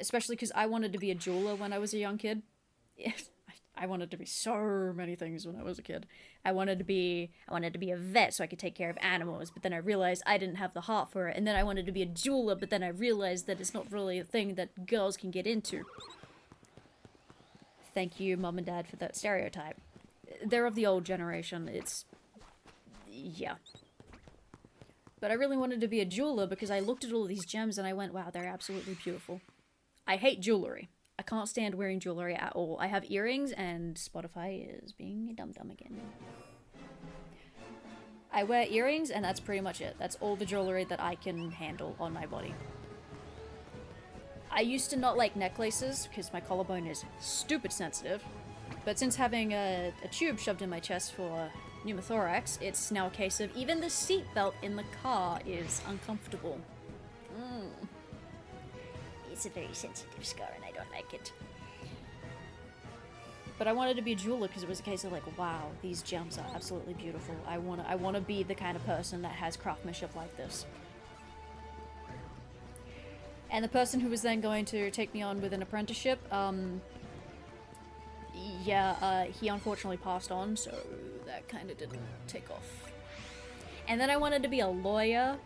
Speaker 1: Especially because I wanted to be a jeweler when I was a young kid. I wanted to be so many things when I was a kid. I wanted to be a vet so I could take care of animals, but then I realized I didn't have the heart for it. And then I wanted to be a jeweler, but then I realized that it's not really a thing that girls can get into. Thank you, Mom and Dad, for that stereotype. They're of the old generation. Yeah. But I really wanted to be a jeweler because I looked at all of these gems and I went, wow, they're absolutely beautiful. I hate jewelry. I can't stand wearing jewelry at all. I have earrings, and Spotify is being a dum-dum again. I wear earrings, and that's pretty much it. That's all the jewelry that I can handle on my body. I used to not like necklaces, because my collarbone is stupid sensitive. But since having a tube shoved in my chest for pneumothorax, it's now a case of even the seatbelt in the car is uncomfortable. It's a very sensitive scar and I don't like it. But I wanted to be a jeweler because it was a case of like, wow, these gems are absolutely beautiful. I wanna be the kind of person that has craftsmanship like this. And the person who was then going to take me on with an apprenticeship, he unfortunately passed on, so that kind of didn't take off. And then I wanted to be a lawyer,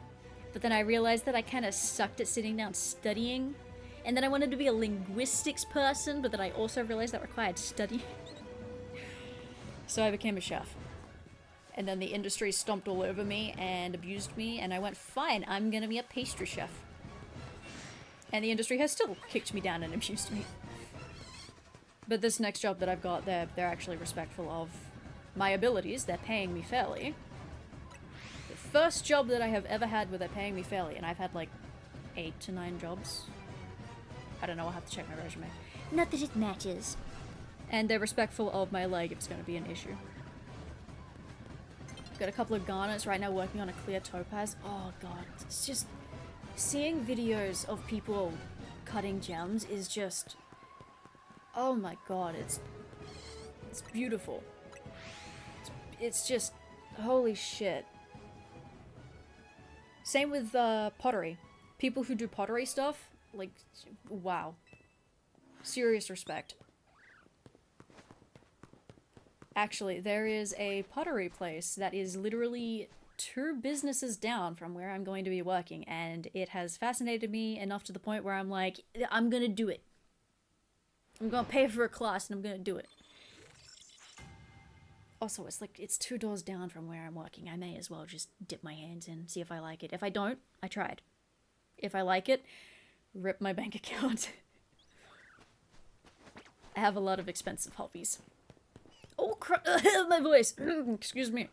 Speaker 1: but then I realized that I kind of sucked at sitting down studying. And then I wanted to be a linguistics person, but then I also realized that required study. So I became a chef. And then the industry stomped all over me and abused me, and I went, fine, I'm gonna be a pastry chef. And the industry has still kicked me down and abused me. But this next job that I've got, they're actually respectful of my abilities. They're paying me fairly. The first job that I have ever had where they're paying me fairly, and I've had like 8 to 9 jobs. I don't know, I'll have to check my resume. Not that it matters. And they're respectful of my leg if it's going to be an issue. Got a couple of garnets right now working on a clear topaz. Oh god, it's just... Seeing videos of people cutting gems is just... Oh my god, it's beautiful. It's just... Holy shit. Same with pottery. People who do pottery stuff, like, wow. Serious respect. Actually, there is a pottery place that is literally 2 businesses down from where I'm going to be working, and it has fascinated me enough to the point where I'm like, I'm gonna do it. I'm gonna pay for a class and I'm gonna do it. Also, it's like, it's 2 doors down from where I'm working. I may as well just dip my hands in, see if I like it. If I don't, I tried. If I like it, rip my bank account. I have a lot of expensive hobbies. Oh crap, my voice. Excuse me.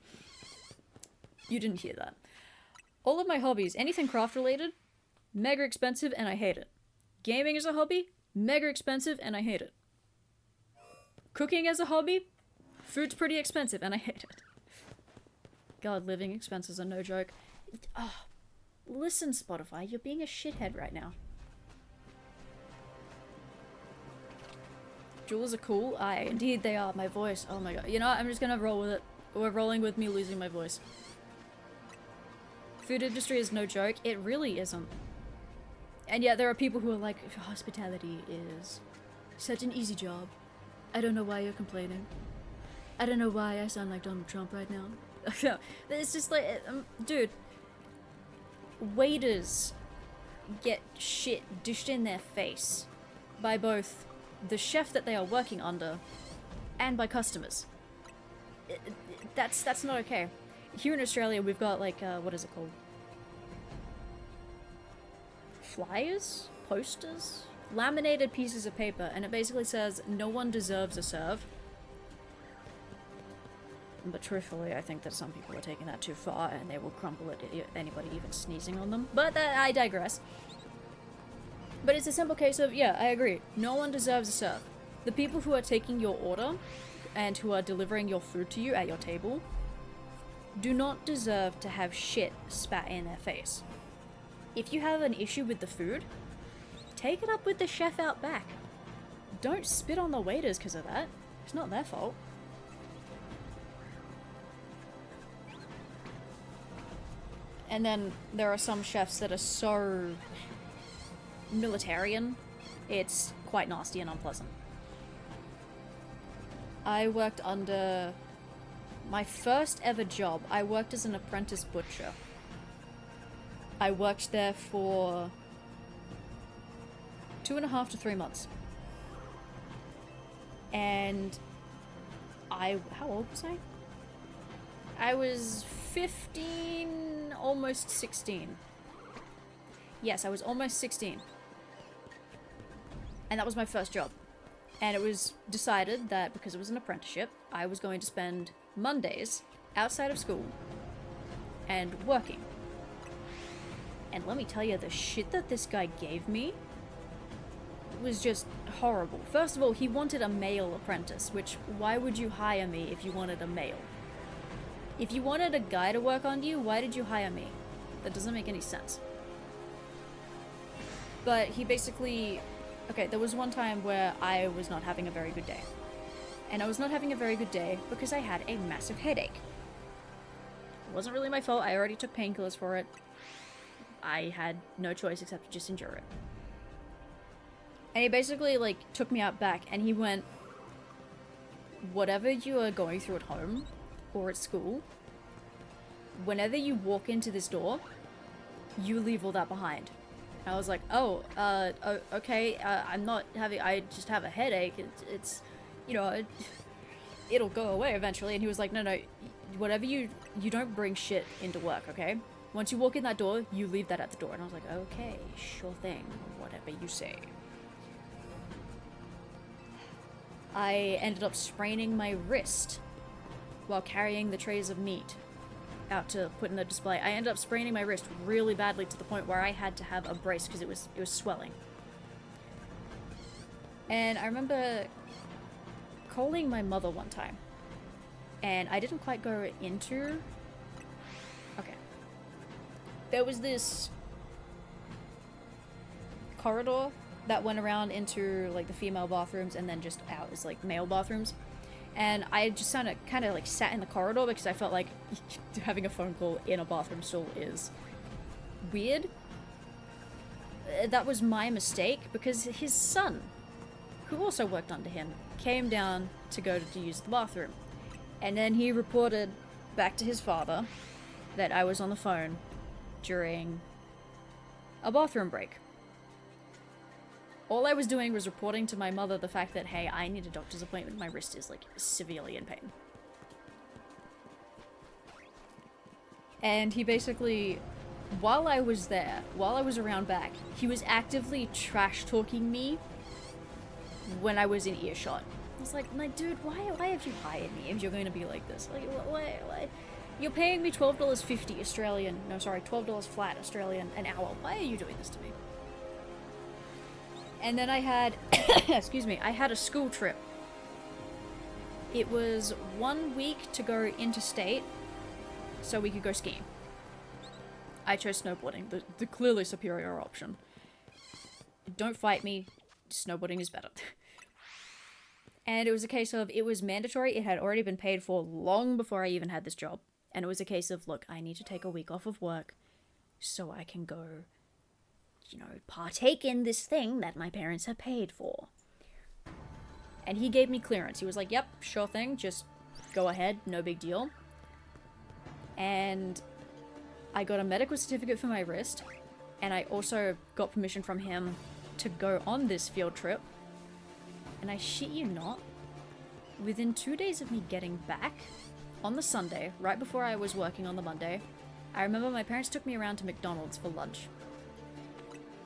Speaker 1: You didn't hear that. All of my hobbies, anything craft related, mega expensive and I hate it. Gaming as a hobby, mega expensive and I hate it. Cooking as a hobby, food's pretty expensive and I hate it. God, living expenses are no joke. Oh, listen, Spotify, you're being a shithead right now. Jewels are cool. Aye, indeed they are. My voice. Oh my god. You know what? I'm just gonna roll with it. We're rolling with me losing my voice. Food industry is no joke. It really isn't. And yet there are people who are like, hospitality is such an easy job. I don't know why you're complaining. I don't know why I sound like Donald Trump right now. It's just like, dude. Waiters get shit dished in their face by both the chef that they are working under and by customers. That's not okay. Here in Australia, we've got like, what is it called? Flyers? Posters? Laminated pieces of paper, and it basically says, no one deserves a serve. But truthfully, I think that some people are taking that too far, and they will crumple at anybody even sneezing on them. But I digress. But it's a simple case of, yeah, I agree. No one deserves a serve. The people who are taking your order and who are delivering your food to you at your table do not deserve to have shit spat in their face. If you have an issue with the food, take it up with the chef out back. Don't spit on the waiters because of that. It's not their fault. And then there are some chefs that are so militarian, it's quite nasty and unpleasant. I worked under my first ever job. I worked as an apprentice butcher. I worked there for 2.5 to 3 months. And how old was I? I was 15, almost 16. Yes, I was almost 16. And that was my first job. And it was decided that because it was an apprenticeship, I was going to spend Mondays outside of school and working. And let me tell you, the shit that this guy gave me was just horrible. First of all, he wanted a male apprentice, which, why would you hire me if you wanted a male? If you wanted a guy to work on you, why did you hire me? That doesn't make any sense. But he basically... Okay, there was one time where I was not having a very good day. And I was not having a very good day because I had a massive headache. It wasn't really my fault. I already took painkillers for it. I had no choice except to just endure it. And he basically, like, took me out back and he went, whatever you are going through at home or at school, whenever you walk into this door, you leave all that behind. I was like, okay, I'm not having, I just have a headache, it's you know, it'll go away eventually. And he was like, no, whatever you don't bring shit into work, okay? Once you walk in that door, you leave that at the door. And I was like, okay, sure thing, whatever you say. I ended up spraining my wrist while carrying the trays of meat out to put in the display. I ended up spraining my wrist really badly to the point where I had to have a brace because it was swelling. And I remember calling my mother one time, and I didn't quite go into... Okay. There was this corridor that went around into like the female bathrooms and then just out as like male bathrooms. And I just kind of like sat in the corridor because I felt like having a phone call in a bathroom stall is weird. That was my mistake because his son, who also worked under him, came down to go to use the bathroom. And then he reported back to his father that I was on the phone during a bathroom break. All I was doing was reporting to my mother the fact that, hey, I need a doctor's appointment. My wrist is, like, severely in pain. And he basically, while I was there, while I was around back, he was actively trash-talking me when I was in earshot. I was like, dude, why have you hired me if you're going to be like this? Like, why? You're paying me $12.50 Australian, no sorry, $12 flat Australian an hour. Why are you doing this to me? And then I had, excuse me, I had a school trip. It was 1 week to go interstate so we could go skiing. I chose snowboarding, the clearly superior option. Don't fight me, snowboarding is better. And it was a case of, it was mandatory, it had already been paid for long before I even had this job. And it was a case of, look, I need to take a week off of work so I can go, you know, partake in this thing that my parents have paid for. And he gave me clearance. He was like, yep, sure thing, just go ahead, no big deal. And I got a medical certificate for my wrist, and I also got permission from him to go on this field trip. And I shit you not, within 2 days of me getting back, on the Sunday, right before I was working on the Monday, I remember my parents took me around to McDonald's for lunch.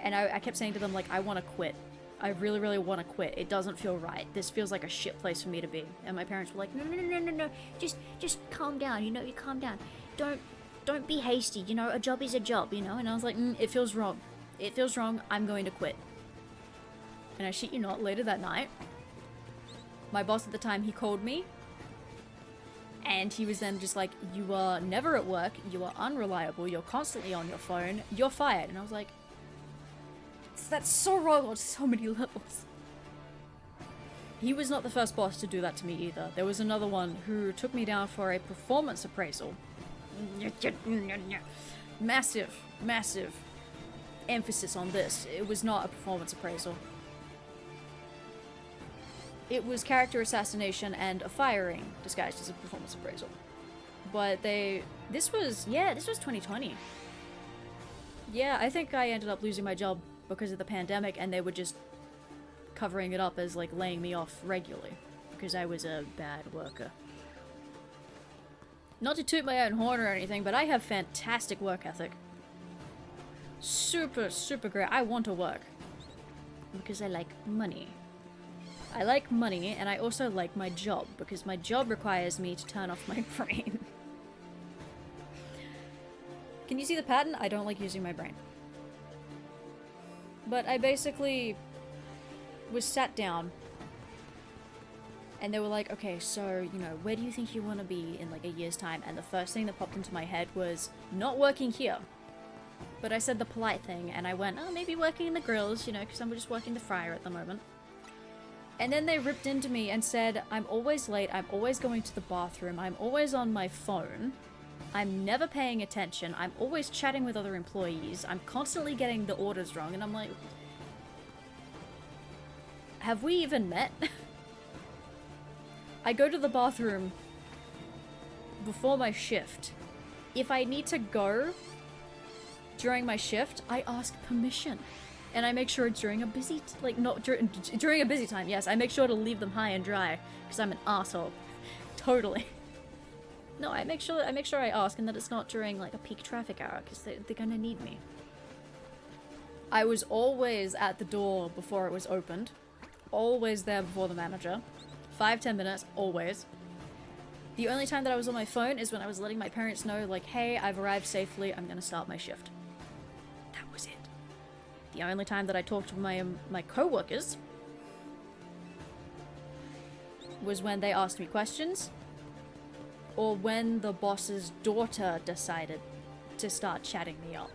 Speaker 1: And I kept saying to them, like, I want to quit. I really, really want to quit. It doesn't feel right. This feels like a shit place for me to be. And my parents were like, no. Just calm down, you know, you calm down. Don't be hasty, you know, a job is a job, you know? And I was like, it feels wrong. It feels wrong, I'm going to quit. And I shit you not, later that night, my boss at the time, he called me. And he was then just like, you are never at work, you are unreliable, you're constantly on your phone, you're fired. And I was like, that's so wrong on so many levels. He was not the first boss to do that to me either. There was another one who took me down for a performance appraisal. Massive emphasis on this. It was not a performance appraisal. It was character assassination and a firing disguised as a performance appraisal. But this was 2020. Yeah, I think I ended up losing my job because of the pandemic, and they were just covering it up as, like, laying me off regularly because I was a bad worker. Not to toot my own horn or anything, but I have fantastic work ethic. Super great. I want to work because I like money. I like money, and I also like my job, because my job requires me to turn off my brain. Can you see the pattern? I don't like using my brain. But I basically was sat down, and they were like, okay, so, you know, where do you think you want to be in, like, a year's time? And the first thing that popped into my head was, not working here. But I said the polite thing, and I went, oh, maybe working in the grills, you know, because I'm just working the fryer at the moment. And then they ripped into me and said, I'm always late, I'm always going to the bathroom, I'm always on my phone, I'm never paying attention, I'm always chatting with other employees, I'm constantly getting the orders wrong, and I'm like, have we even met? I go to the bathroom before my shift. If I need to go during my shift, I ask permission. And I make sure during a busy, during a busy time, yes, I make sure to leave them high and dry, because I'm an asshole. Totally. No, I make sure I ask, and that it's not during, like, a peak traffic hour, because they're gonna need me. I was always at the door before it was opened. Always there before the manager. 5-10 minutes, always. The only time that I was on my phone is when I was letting my parents know, like, hey, I've arrived safely, I'm gonna start my shift. That was it. The only time that I talked to my co-workers was when they asked me questions, or when the boss's daughter decided to start chatting me up.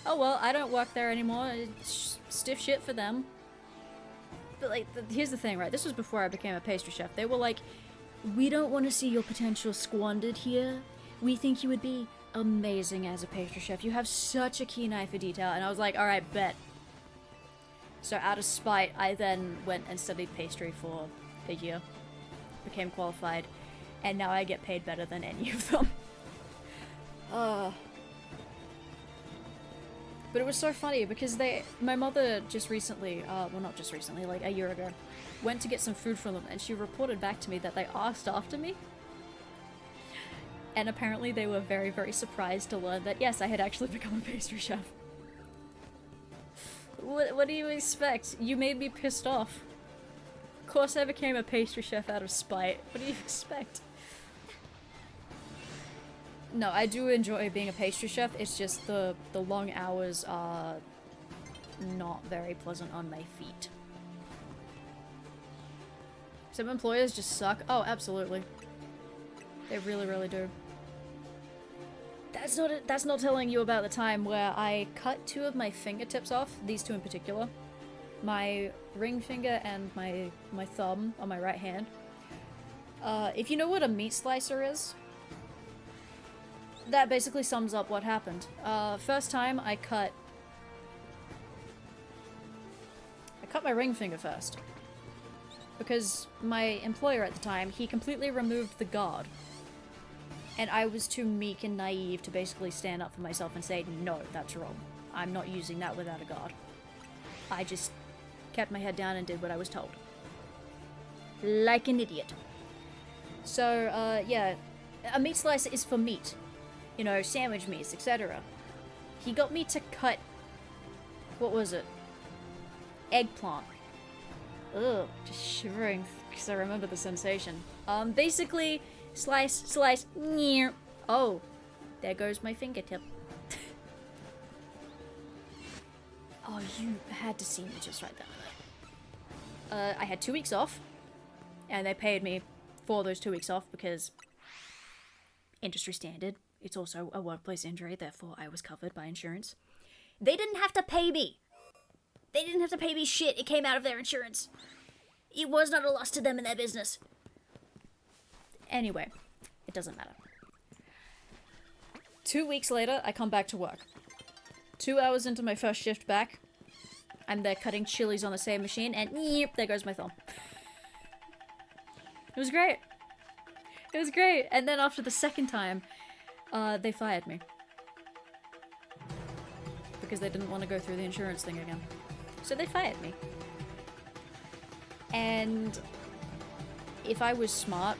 Speaker 1: Oh well, I don't work there anymore. It's stiff shit for them. But, like, here's the thing, right? This was before I became a pastry chef. They were like, we don't want to see your potential squandered here. We think you would be amazing as a pastry chef. You have such a keen eye for detail. And I was like, alright, bet. So out of spite, I then went and studied pastry for a year. Became qualified. And now I get paid better than any of them. But it was so funny because my mother just recently, well not just recently, like a year ago, went to get some food from them, and she reported back to me that they asked after me. And apparently they were very, very surprised to learn that, yes, I had actually become a pastry chef. What do you expect? You made me pissed off. course I became a pastry chef out of spite. What do you expect? No, I do enjoy being a pastry chef. It's just the long hours are not very pleasant on my feet. Some employers just suck. Oh, absolutely. They really, really do. That's not telling you about the time where I cut 2 of my fingertips off, these 2 in particular. My ring finger and my thumb on my right hand. If you know what a meat slicer is, that basically sums up what happened. First time I cut my ring finger first. Because my employer at the time, he completely removed the guard. And I was too meek and naive to basically stand up for myself and say, no, that's wrong. I'm not using that without a guard. I just kept my head down and did what I was told. Like an idiot. So, yeah, a meat slicer is for meat. You know, sandwich meats, etc. He got me to cut, what was it? Eggplant. Ugh, just shivering because I remember the sensation. Basically, slice, near. Oh, there goes my fingertip. Oh, you had to see me just right there. I had 2 weeks off, and they paid me for those 2 weeks off because industry standard. It's also a workplace injury, therefore I was covered by insurance. They didn't have to pay me. They didn't have to pay me shit. It came out of their insurance. It was not a loss to them in their business. Anyway, it doesn't matter. 2 weeks later, I come back to work. 2 hours into my first shift back, I'm there cutting chilies on the same machine, and yep, there goes my thumb. It was great. It was great. And then after the second time, they fired me. Because they didn't want to go through the insurance thing again. So they fired me. And if I was smart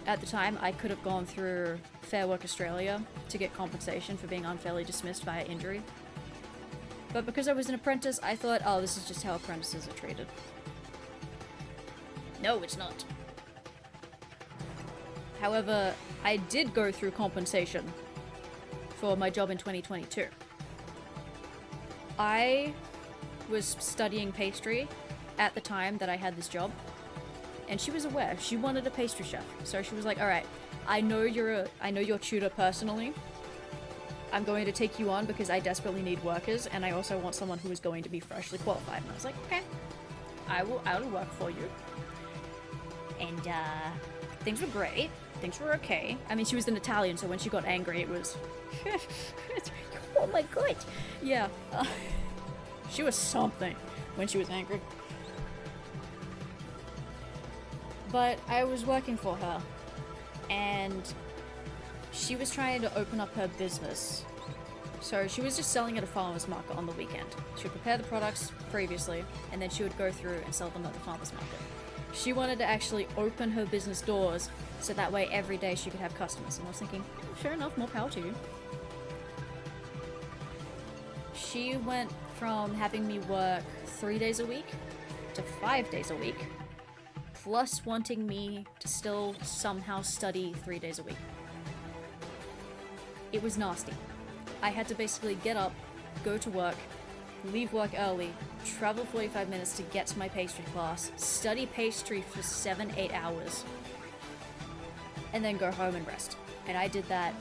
Speaker 1: at the time, I could have gone through Fair Work Australia to get compensation for being unfairly dismissed via injury. But because I was an apprentice, I thought, oh, this is just how apprentices are treated. No, it's not. However, I did go through compensation for my job in 2022. I was studying pastry at the time that I had this job, and she was aware. She wanted a pastry chef, so she was like, all right, I know your tutor personally. I'm going to take you on because I desperately need workers, and I also want someone who is going to be freshly qualified. And I was like, okay, I will work for you. And things were great. Things were okay. I mean, she was an Italian, so when she got angry, it was oh my god. Yeah, she was something when she was angry. But I was working for her, and she was trying to open up her business. So she was just selling at a farmer's market on the weekend. She would prepare the products previously, and then she would go through and sell them at the farmer's market. She wanted to actually open her business doors, so that way every day she could have customers. And I was thinking, oh, fair enough, more power to you. She went from having me work 3 days a week to 5 days a week, plus wanting me to still somehow study 3 days a week. It was nasty. I had to basically get up, go to work, leave work early, travel 45 minutes to get to my pastry class, study pastry for 7-8 hours, and then go home and rest. And I did that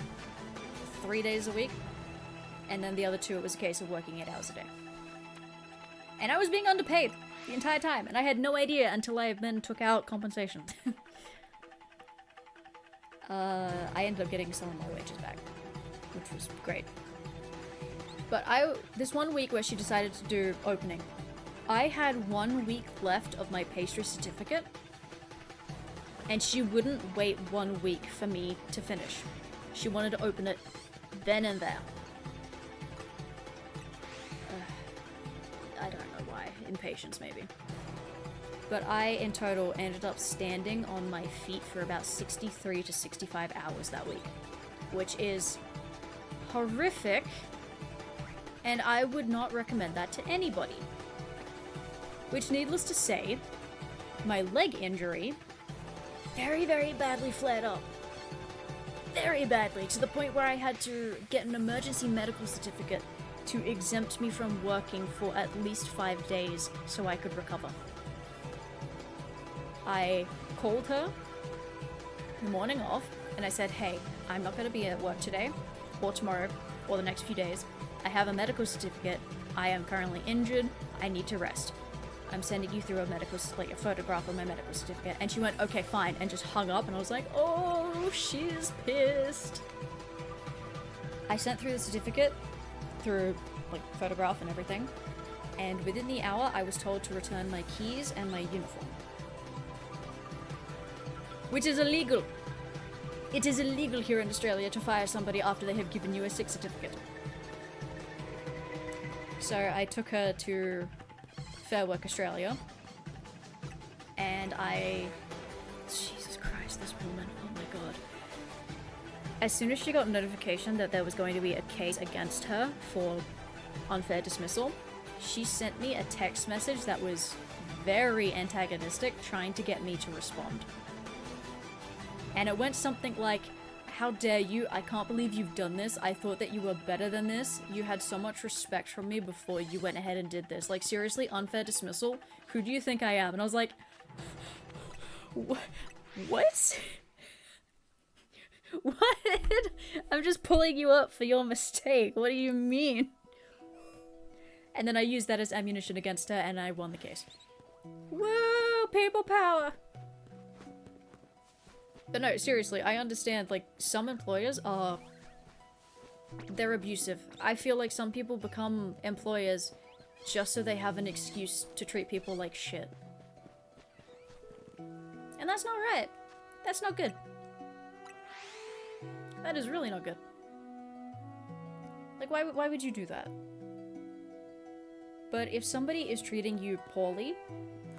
Speaker 1: 3 days a week, and then the other 2 it was a case of working 8 hours a day. And I was being underpaid the entire time, and I had no idea until I then took out compensation. I ended up getting some of my wages back, which was great. But this 1 week where she decided to do opening, I had 1 week left of my pastry certificate, and she wouldn't wait 1 week for me to finish. She wanted to open it then and there. I don't know why. Impatience, maybe. But I, in total, ended up standing on my feet for about 63 to 65 hours that week, which is horrific, and I would not recommend that to anybody. Which, needless to say, my leg injury very, very badly flared up. Very badly, to the point where I had to get an emergency medical certificate to exempt me from working for at least 5 days so I could recover. I called her the morning of and I said, hey, I'm not going to be at work today or tomorrow or the next few days. I have a medical certificate. I am currently injured. I need to rest. I'm sending you through a photograph of my medical certificate. And she went, okay, fine, and just hung up, and I was like, oh, she's pissed. I sent through the certificate, through, photograph and everything, and within the hour, I was told to return my keys and my uniform. Which is illegal. It is illegal here in Australia to fire somebody after they have given you a sick certificate. So I took her to Fair Work Australia, and Jesus Christ, this woman, oh my god. As soon as she got notification that there was going to be a case against her for unfair dismissal, she sent me a text message that was very antagonistic, trying to get me to respond. And it went something like, how dare you, I can't believe you've done this, I thought that you were better than this, you had so much respect from me before you went ahead and did this. Like, seriously, unfair dismissal? Who do you think I am? And I was like, what? What? I'm just pulling you up for your mistake, what do you mean? And then I used that as ammunition against her and I won the case. Woo, people power! But no, seriously, I understand, some employers they're abusive. I feel like some people become employers just so they have an excuse to treat people like shit. And that's not right. That's not good. That is really not good. Why would you do that? But if somebody is treating you poorly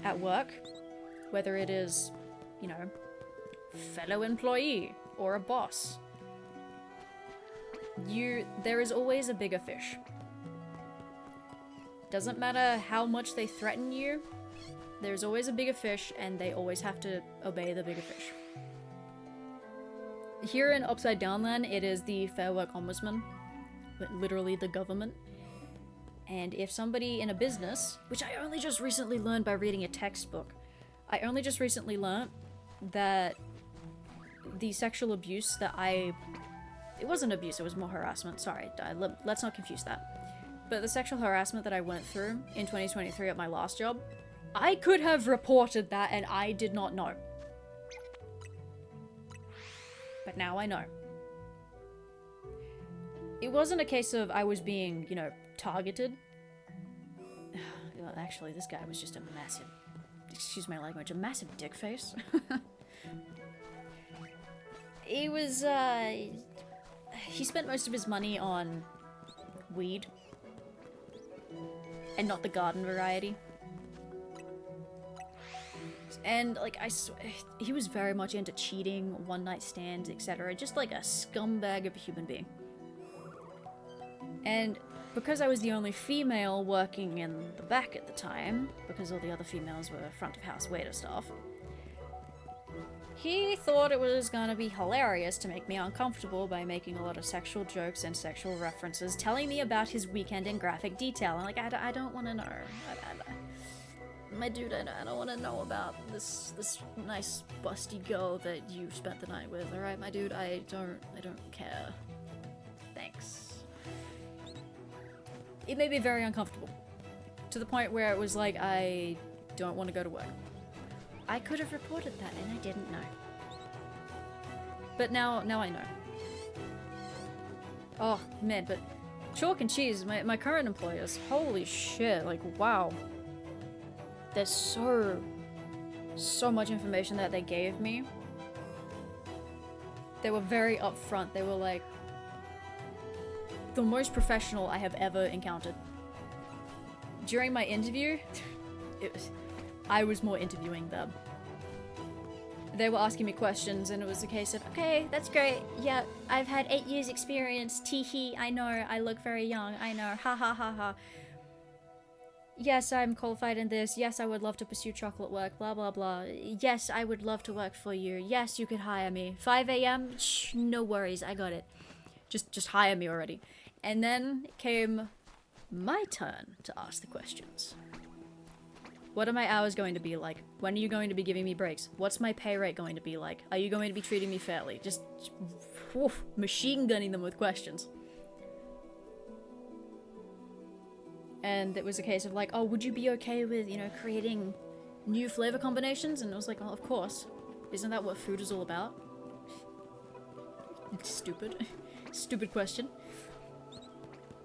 Speaker 1: at work, whether it is, fellow employee or a boss, there is always a bigger fish. Doesn't matter how much they threaten you, there's always a bigger fish and they always have to obey the bigger fish. Here in Upside Down Land, it is the Fair Work Ombudsman, literally the government. And if somebody in a business, which I only just recently learned by reading a textbook, I only just recently learned that the sexual abuse that it wasn't abuse, it was more harassment, sorry, let's not confuse that. But the sexual harassment that I went through in 2023 at my last job, I could have reported that and I did not know. But now I know. It wasn't a case of I was being, targeted. Well, actually, this guy was just a massive, excuse my language, a massive dick face. He was, he spent most of his money on weed. And not the garden variety. And, he was very much into cheating, one-night stands, etc. Just like a scumbag of a human being. And because I was the only female working in the back at the time, because all the other females were front-of-house waiter staff, he thought it was gonna be hilarious to make me uncomfortable by making a lot of sexual jokes and sexual references, telling me about his weekend in graphic detail. And I don't want to know. My dude, I don't want to know about this nice busty girl that you spent the night with. All right, my dude, I don't care. Thanks. It made me very uncomfortable, to the point where it was like I don't want to go to work. I could have reported that and I didn't know. But now I know. Oh man, but chalk and cheese, my current employers, holy shit, wow. There's so much information that they gave me. They were very upfront. They were the most professional I have ever encountered. During my interview, I was more interviewing them. They were asking me questions and it was a case of, okay, that's great. Yeah, I've had 8 years experience. Tee hee, I know, I look very young. I know, ha ha ha ha. yes, I'm qualified in this. Yes, I would love to pursue chocolate work, blah, blah, blah. Yes, I would love to work for you. Yes, you could hire me. 5 a.m.? Shh, no worries, I got it. Just hire me already. And then came my turn to ask the questions. What are my hours going to be like? When are you going to be giving me breaks? What's my pay rate going to be like? Are you going to be treating me fairly? Just woof, machine gunning them with questions. And it was a case of like, oh, would you be okay with, you know, creating new flavor combinations? And I was like, oh, of course. Isn't that what food is all about? It's stupid. Stupid question.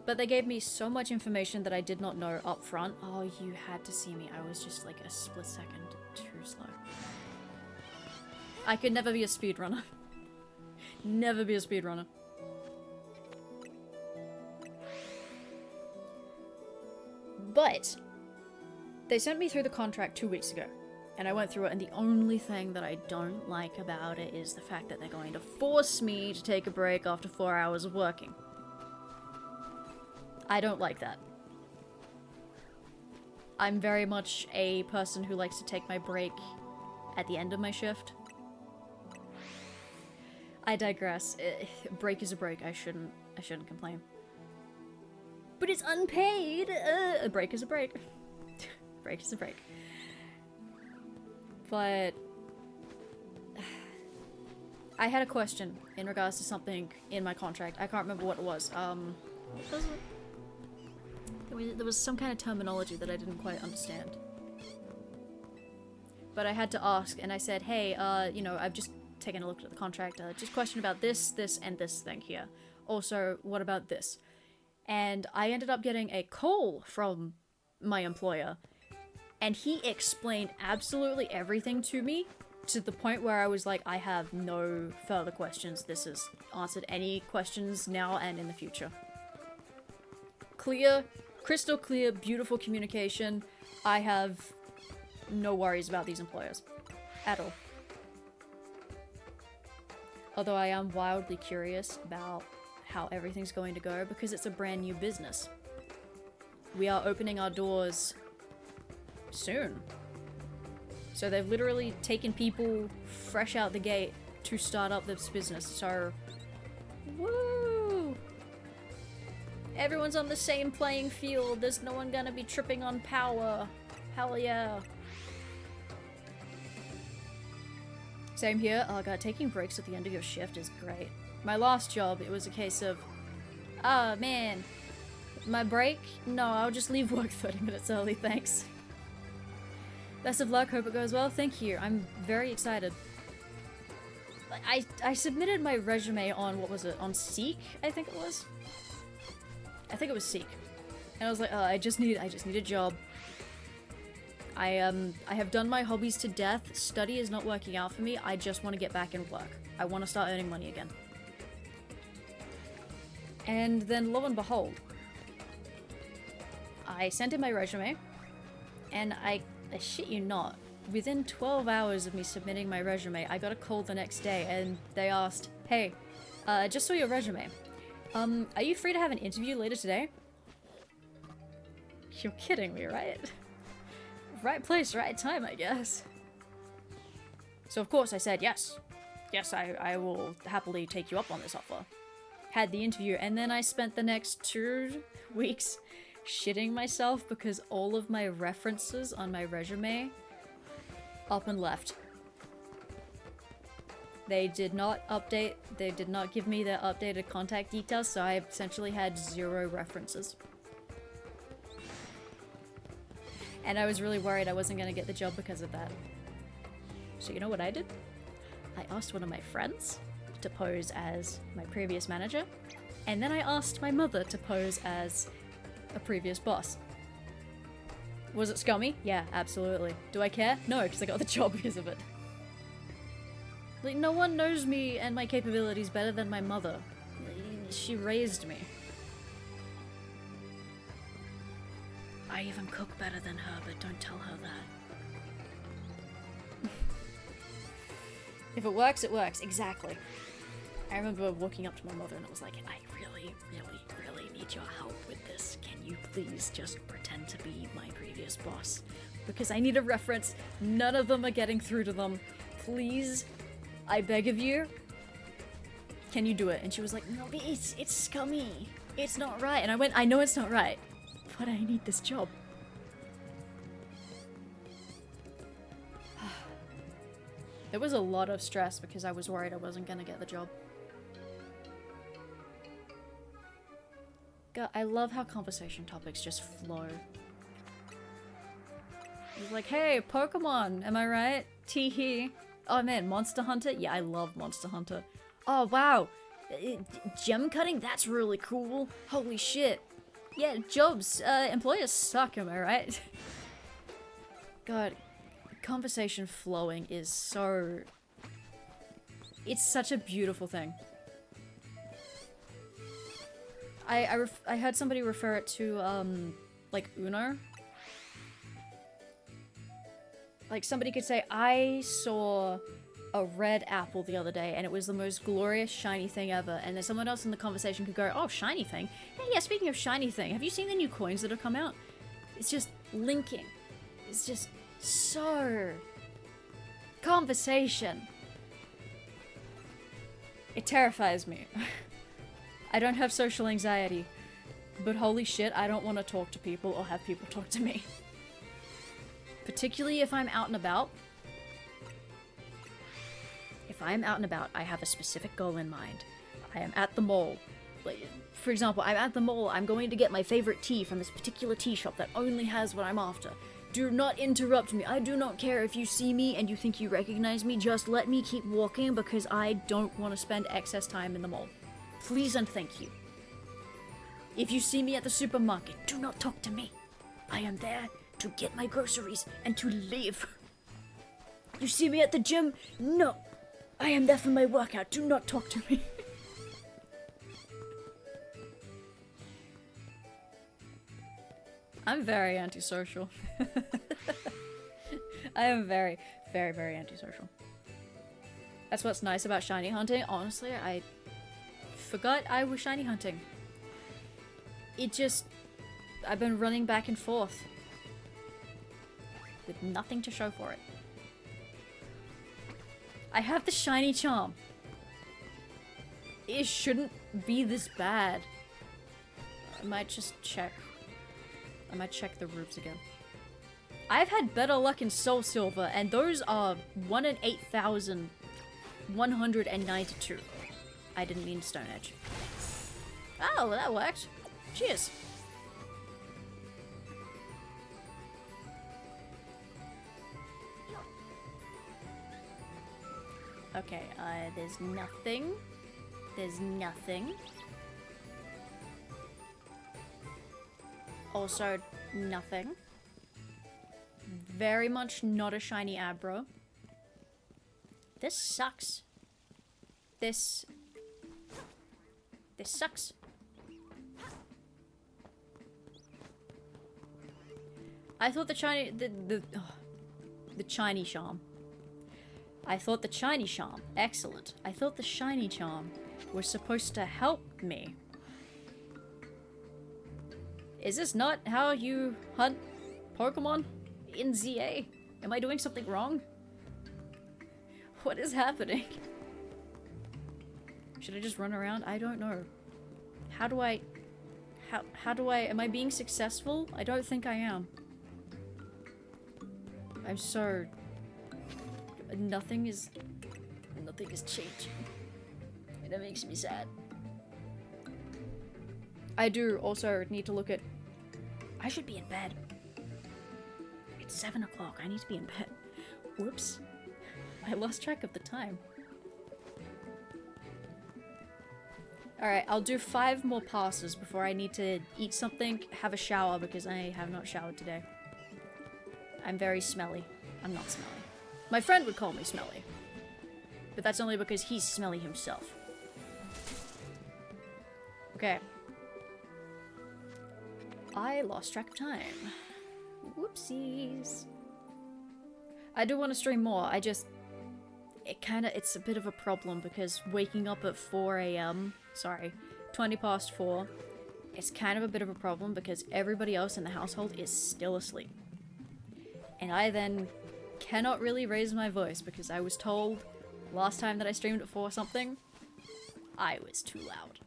Speaker 1: But they gave me so much information that I did not know up front. Oh, you had to see me. I was just like a split second too slow. I could never be a speedrunner. Never be a speedrunner. But they sent me through the contract 2 weeks ago. And I went through it, and the only thing that I don't like about it is the fact that they're going to force me to take a break after 4 hours of working. I don't like that. I'm very much a person who likes to take my break at the end of my shift. I digress. Break is a break. I shouldn't complain. But it's unpaid! A break is a break. Break is a break. But I had a question in regards to something in my contract. I can't remember what it was. What was it? There was some kind of terminology that I didn't quite understand. But I had to ask, and I said, hey, you know, I've just taken a look at the contract. Just question about this, and this thing here. Also, what about this? And I ended up getting a call from my employer, and he explained absolutely everything to me, to the point where I was like, I have no further questions. This has answered any questions now and in the future. Clear, crystal clear, beautiful communication. I have no worries about these employers. At all. Although I am wildly curious about how everything's going to go, because it's a brand new business. We are opening our doors soon. So they've literally taken people fresh out the gate to start up this business. So, woo! Everyone's on the same playing field. There's no one gonna be tripping on power. Hell yeah. Same here. Oh god, taking breaks at the end of your shift is great. My last job, it was a case of, oh man, my break? No, I'll just leave work 30 minutes early, thanks. Best of luck, hope it goes well. Thank you, I'm very excited. I submitted my resume on, what was it, on Seek, I think it was? I think it was Seek. And I was like, oh, I just need a job. I have done my hobbies to death. Study is not working out for me. I just want to get back in work. I want to start earning money again. And then lo and behold, I sent in my resume, and I shit you not, within 12 hours of me submitting my resume, I got a call the next day, and they asked, hey, I just saw your resume. Are you free to have an interview later today? You're kidding me, right? Right place, right time, I guess. So of course I said yes. Yes, I will happily take you up on this offer. Had the interview, and then I spent the next 2 weeks shitting myself because all of my references on my resume up and left. They did not update, they did not give me their updated contact details, so I essentially had 0 references. And I was really worried I wasn't going to get the job because of that. So you know what I did? I asked one of my friends to pose as my previous manager, and then I asked my mother to pose as a previous boss. Was it scummy? Yeah, absolutely. Do I care? No, because I got the job because of it. Like, no one knows me and my capabilities better than my mother. She raised me. I even cook better than her, but don't tell her that. If it works, it works. Exactly. I remember walking up to my mother and I was like, I really, really, really need your help with this. Can you please just pretend to be my previous Employer's boss. Because I need a reference. None of them are getting through to them. Please, I beg of you. Can you do it? And she was like, no, but it's scummy. It's not right. And I went, I know it's not right, but I need this job. There was a lot of stress because I was worried I wasn't gonna get the job. God, I love how conversation topics just flow. He's like, hey, Pokemon, am I right? Teehee. Oh man, Monster Hunter? Yeah, I love Monster Hunter. Oh wow, gem cutting? That's really cool. Holy shit. Yeah, jobs, employers suck, am I right? God, conversation flowing is so... It's such a beautiful thing. I heard somebody refer it to, like, Uno. Like, somebody could say, I saw a red apple the other day, and it was the most glorious shiny thing ever. And then someone else in the conversation could go, oh, shiny thing? Hey, yeah, speaking of shiny thing, have you seen the new coins that have come out? It's just linking. It's just so... Conversation. It terrifies me. I don't have social anxiety, but holy shit, I don't want to talk to people or have people talk to me. Particularly if I'm out and about. If I am out and about, I have a specific goal in mind. I am at the mall. Like, for example, I'm at the mall, I'm going to get my favorite tea from this particular tea shop that only has what I'm after. Do not interrupt me. I do not care if you see me and you think you recognize me. Just let me keep walking because I don't want to spend excess time in the mall. Please and thank you. If you see me at the supermarket, do not talk to me. I am there to get my groceries and to leave. You see me at the gym? No. I am there for my workout. Do not talk to me. I'm very antisocial. I am very, very, very antisocial. That's what's nice about shiny hunting. Honestly, I forgot I was shiny hunting. It just... I've been running back and forth with nothing to show for it. I have the shiny charm. It shouldn't be this bad. I might just check. I might check the roofs again. I've had better luck in Soul Silver, and those are 1 in 8,192. I didn't mean Stone Edge. Oh, that worked. Cheers. Okay, there's nothing. There's nothing. Also, nothing. Very much not a shiny Abra. This sucks. This sucks. I thought the shiny charm. I thought the shiny charm. Excellent. I thought the shiny charm was supposed to help me. Is this not how you hunt Pokemon in ZA? Am I doing something wrong? What is happening? Should I just run around? I don't know. How do I... am I being successful? I don't think I am. I'm so... Nothing is changing. And it makes me sad. I do also need to look at... I should be in bed. It's 7 o'clock. I need to be in bed. Whoops. I lost track of the time. Alright, I'll do 5 more passes before I need to eat something, have a shower, because I have not showered today. I'm very smelly. I'm not smelly. My friend would call me smelly. But that's only because he's smelly himself. Okay. I lost track of time. Whoopsies. I do want to stream more, it's a bit of a problem because waking up at 4 AM, sorry, 20 past 4, it's kind of a bit of a problem because everybody else in the household is still asleep. And I then cannot really raise my voice because I was told last time that I streamed it for something, I was too loud.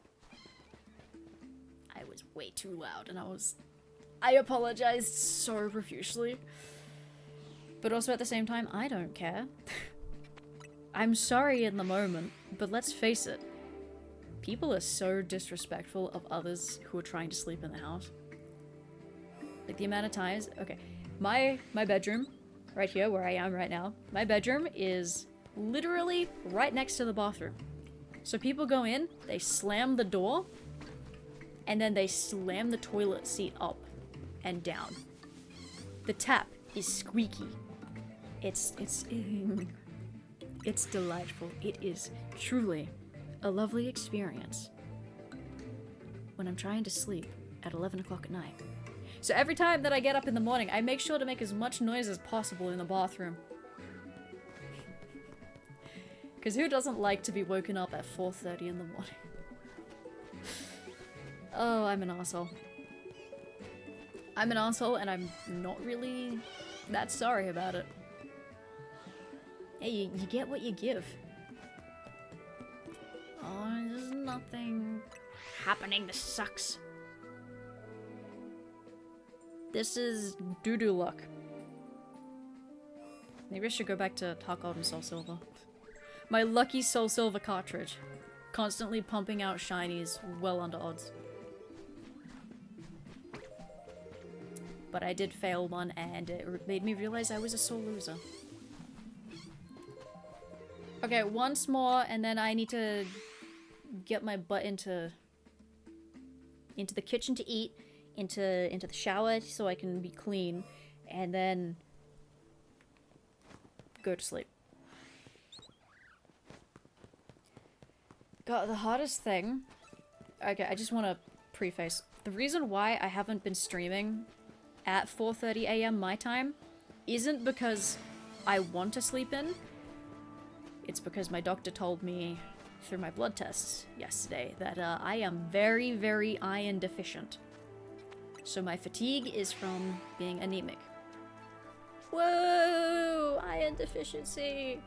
Speaker 1: I was way too loud, and I apologized so profusely. But also at the same time, I don't care. I'm sorry in the moment, but let's face it. People are so disrespectful of others who are trying to sleep in the house. Like the amount of times, okay, my bedroom, right here where I am right now, my bedroom is literally right next to the bathroom. So people go in, they slam the door, and then they slam the toilet seat up and down. The tap is squeaky. It's delightful. It is truly a lovely experience when I'm trying to sleep at 11 o'clock at night. So every time that I get up in the morning, I make sure to make as much noise as possible in the bathroom. Because who doesn't like to be woken up at 4:30 in the morning? Oh, I'm an asshole. I'm an asshole, and I'm not really that sorry about it. Hey, you get what you give. Oh, there's nothing happening. This sucks. This is doo-doo luck. Maybe I should go back to Heart Gold and Soul Silver. My lucky Soul Silver cartridge. Constantly pumping out shinies well under odds. But I did fail one, and it made me realize I was a sore loser. Okay, once more, and then I need to get my butt into the kitchen to eat, into the shower so I can be clean, and then go to sleep. God, the hardest thing... Okay, I just want to preface. The reason why I haven't been streaming at 4:30 AM my time isn't because I want to sleep in. It's because my doctor told me through my blood tests yesterday that I am very, very iron deficient. So my fatigue is from being anemic. Whoa! Iron deficiency!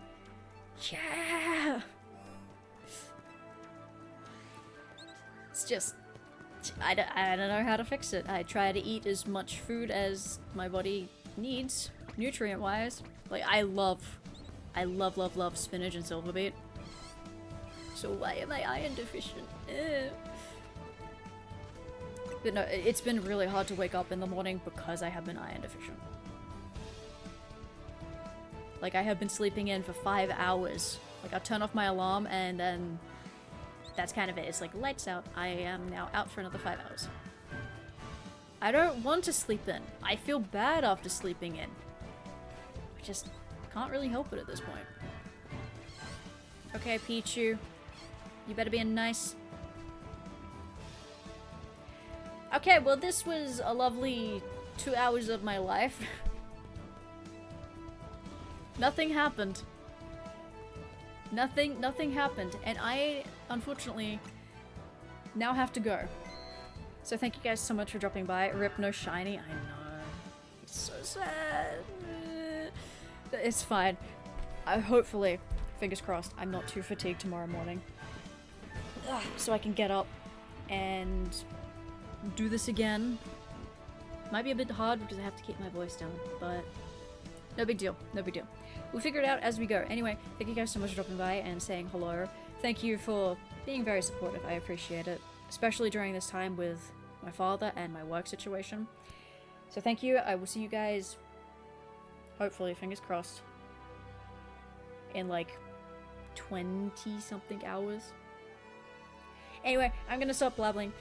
Speaker 1: Yeah! It's just... I don't know how to fix it. I try to eat as much food as my body needs, nutrient-wise. Like, I love spinach and silver beet. So why am I iron deficient? But no, it's been really hard to wake up in the morning because I have been iron deficient. Like, I have been sleeping in for 5 hours. Like, I'll turn off my alarm and then that's kind of it. It's like, lights out. I am now out for another 5 hours. I don't want to sleep in. I feel bad after sleeping in. I just can't really help it at this point. Okay, Pichu. You better be a nice... Okay, well this was a lovely 2 hours of my life. Nothing happened. Nothing happened, and I, unfortunately, now have to go. So thank you guys so much for dropping by. Rip no shiny, I know. It's so sad. It's fine. Hopefully, fingers crossed, I'm not too fatigued tomorrow morning. So I can get up and do this again. Might be a bit hard because I have to keep my voice down, but no big deal, no big deal. We'll figure it out as we go. Anyway, thank you guys so much for dropping by and saying hello. Thank you for being very supportive. I appreciate it, especially during this time with my father and my work situation. So thank you. I will see you guys, hopefully, fingers crossed, in like 20-something hours. Anyway, I'm gonna stop blabbling.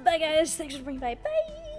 Speaker 1: Bye guys, thanks for dropping by. Bye!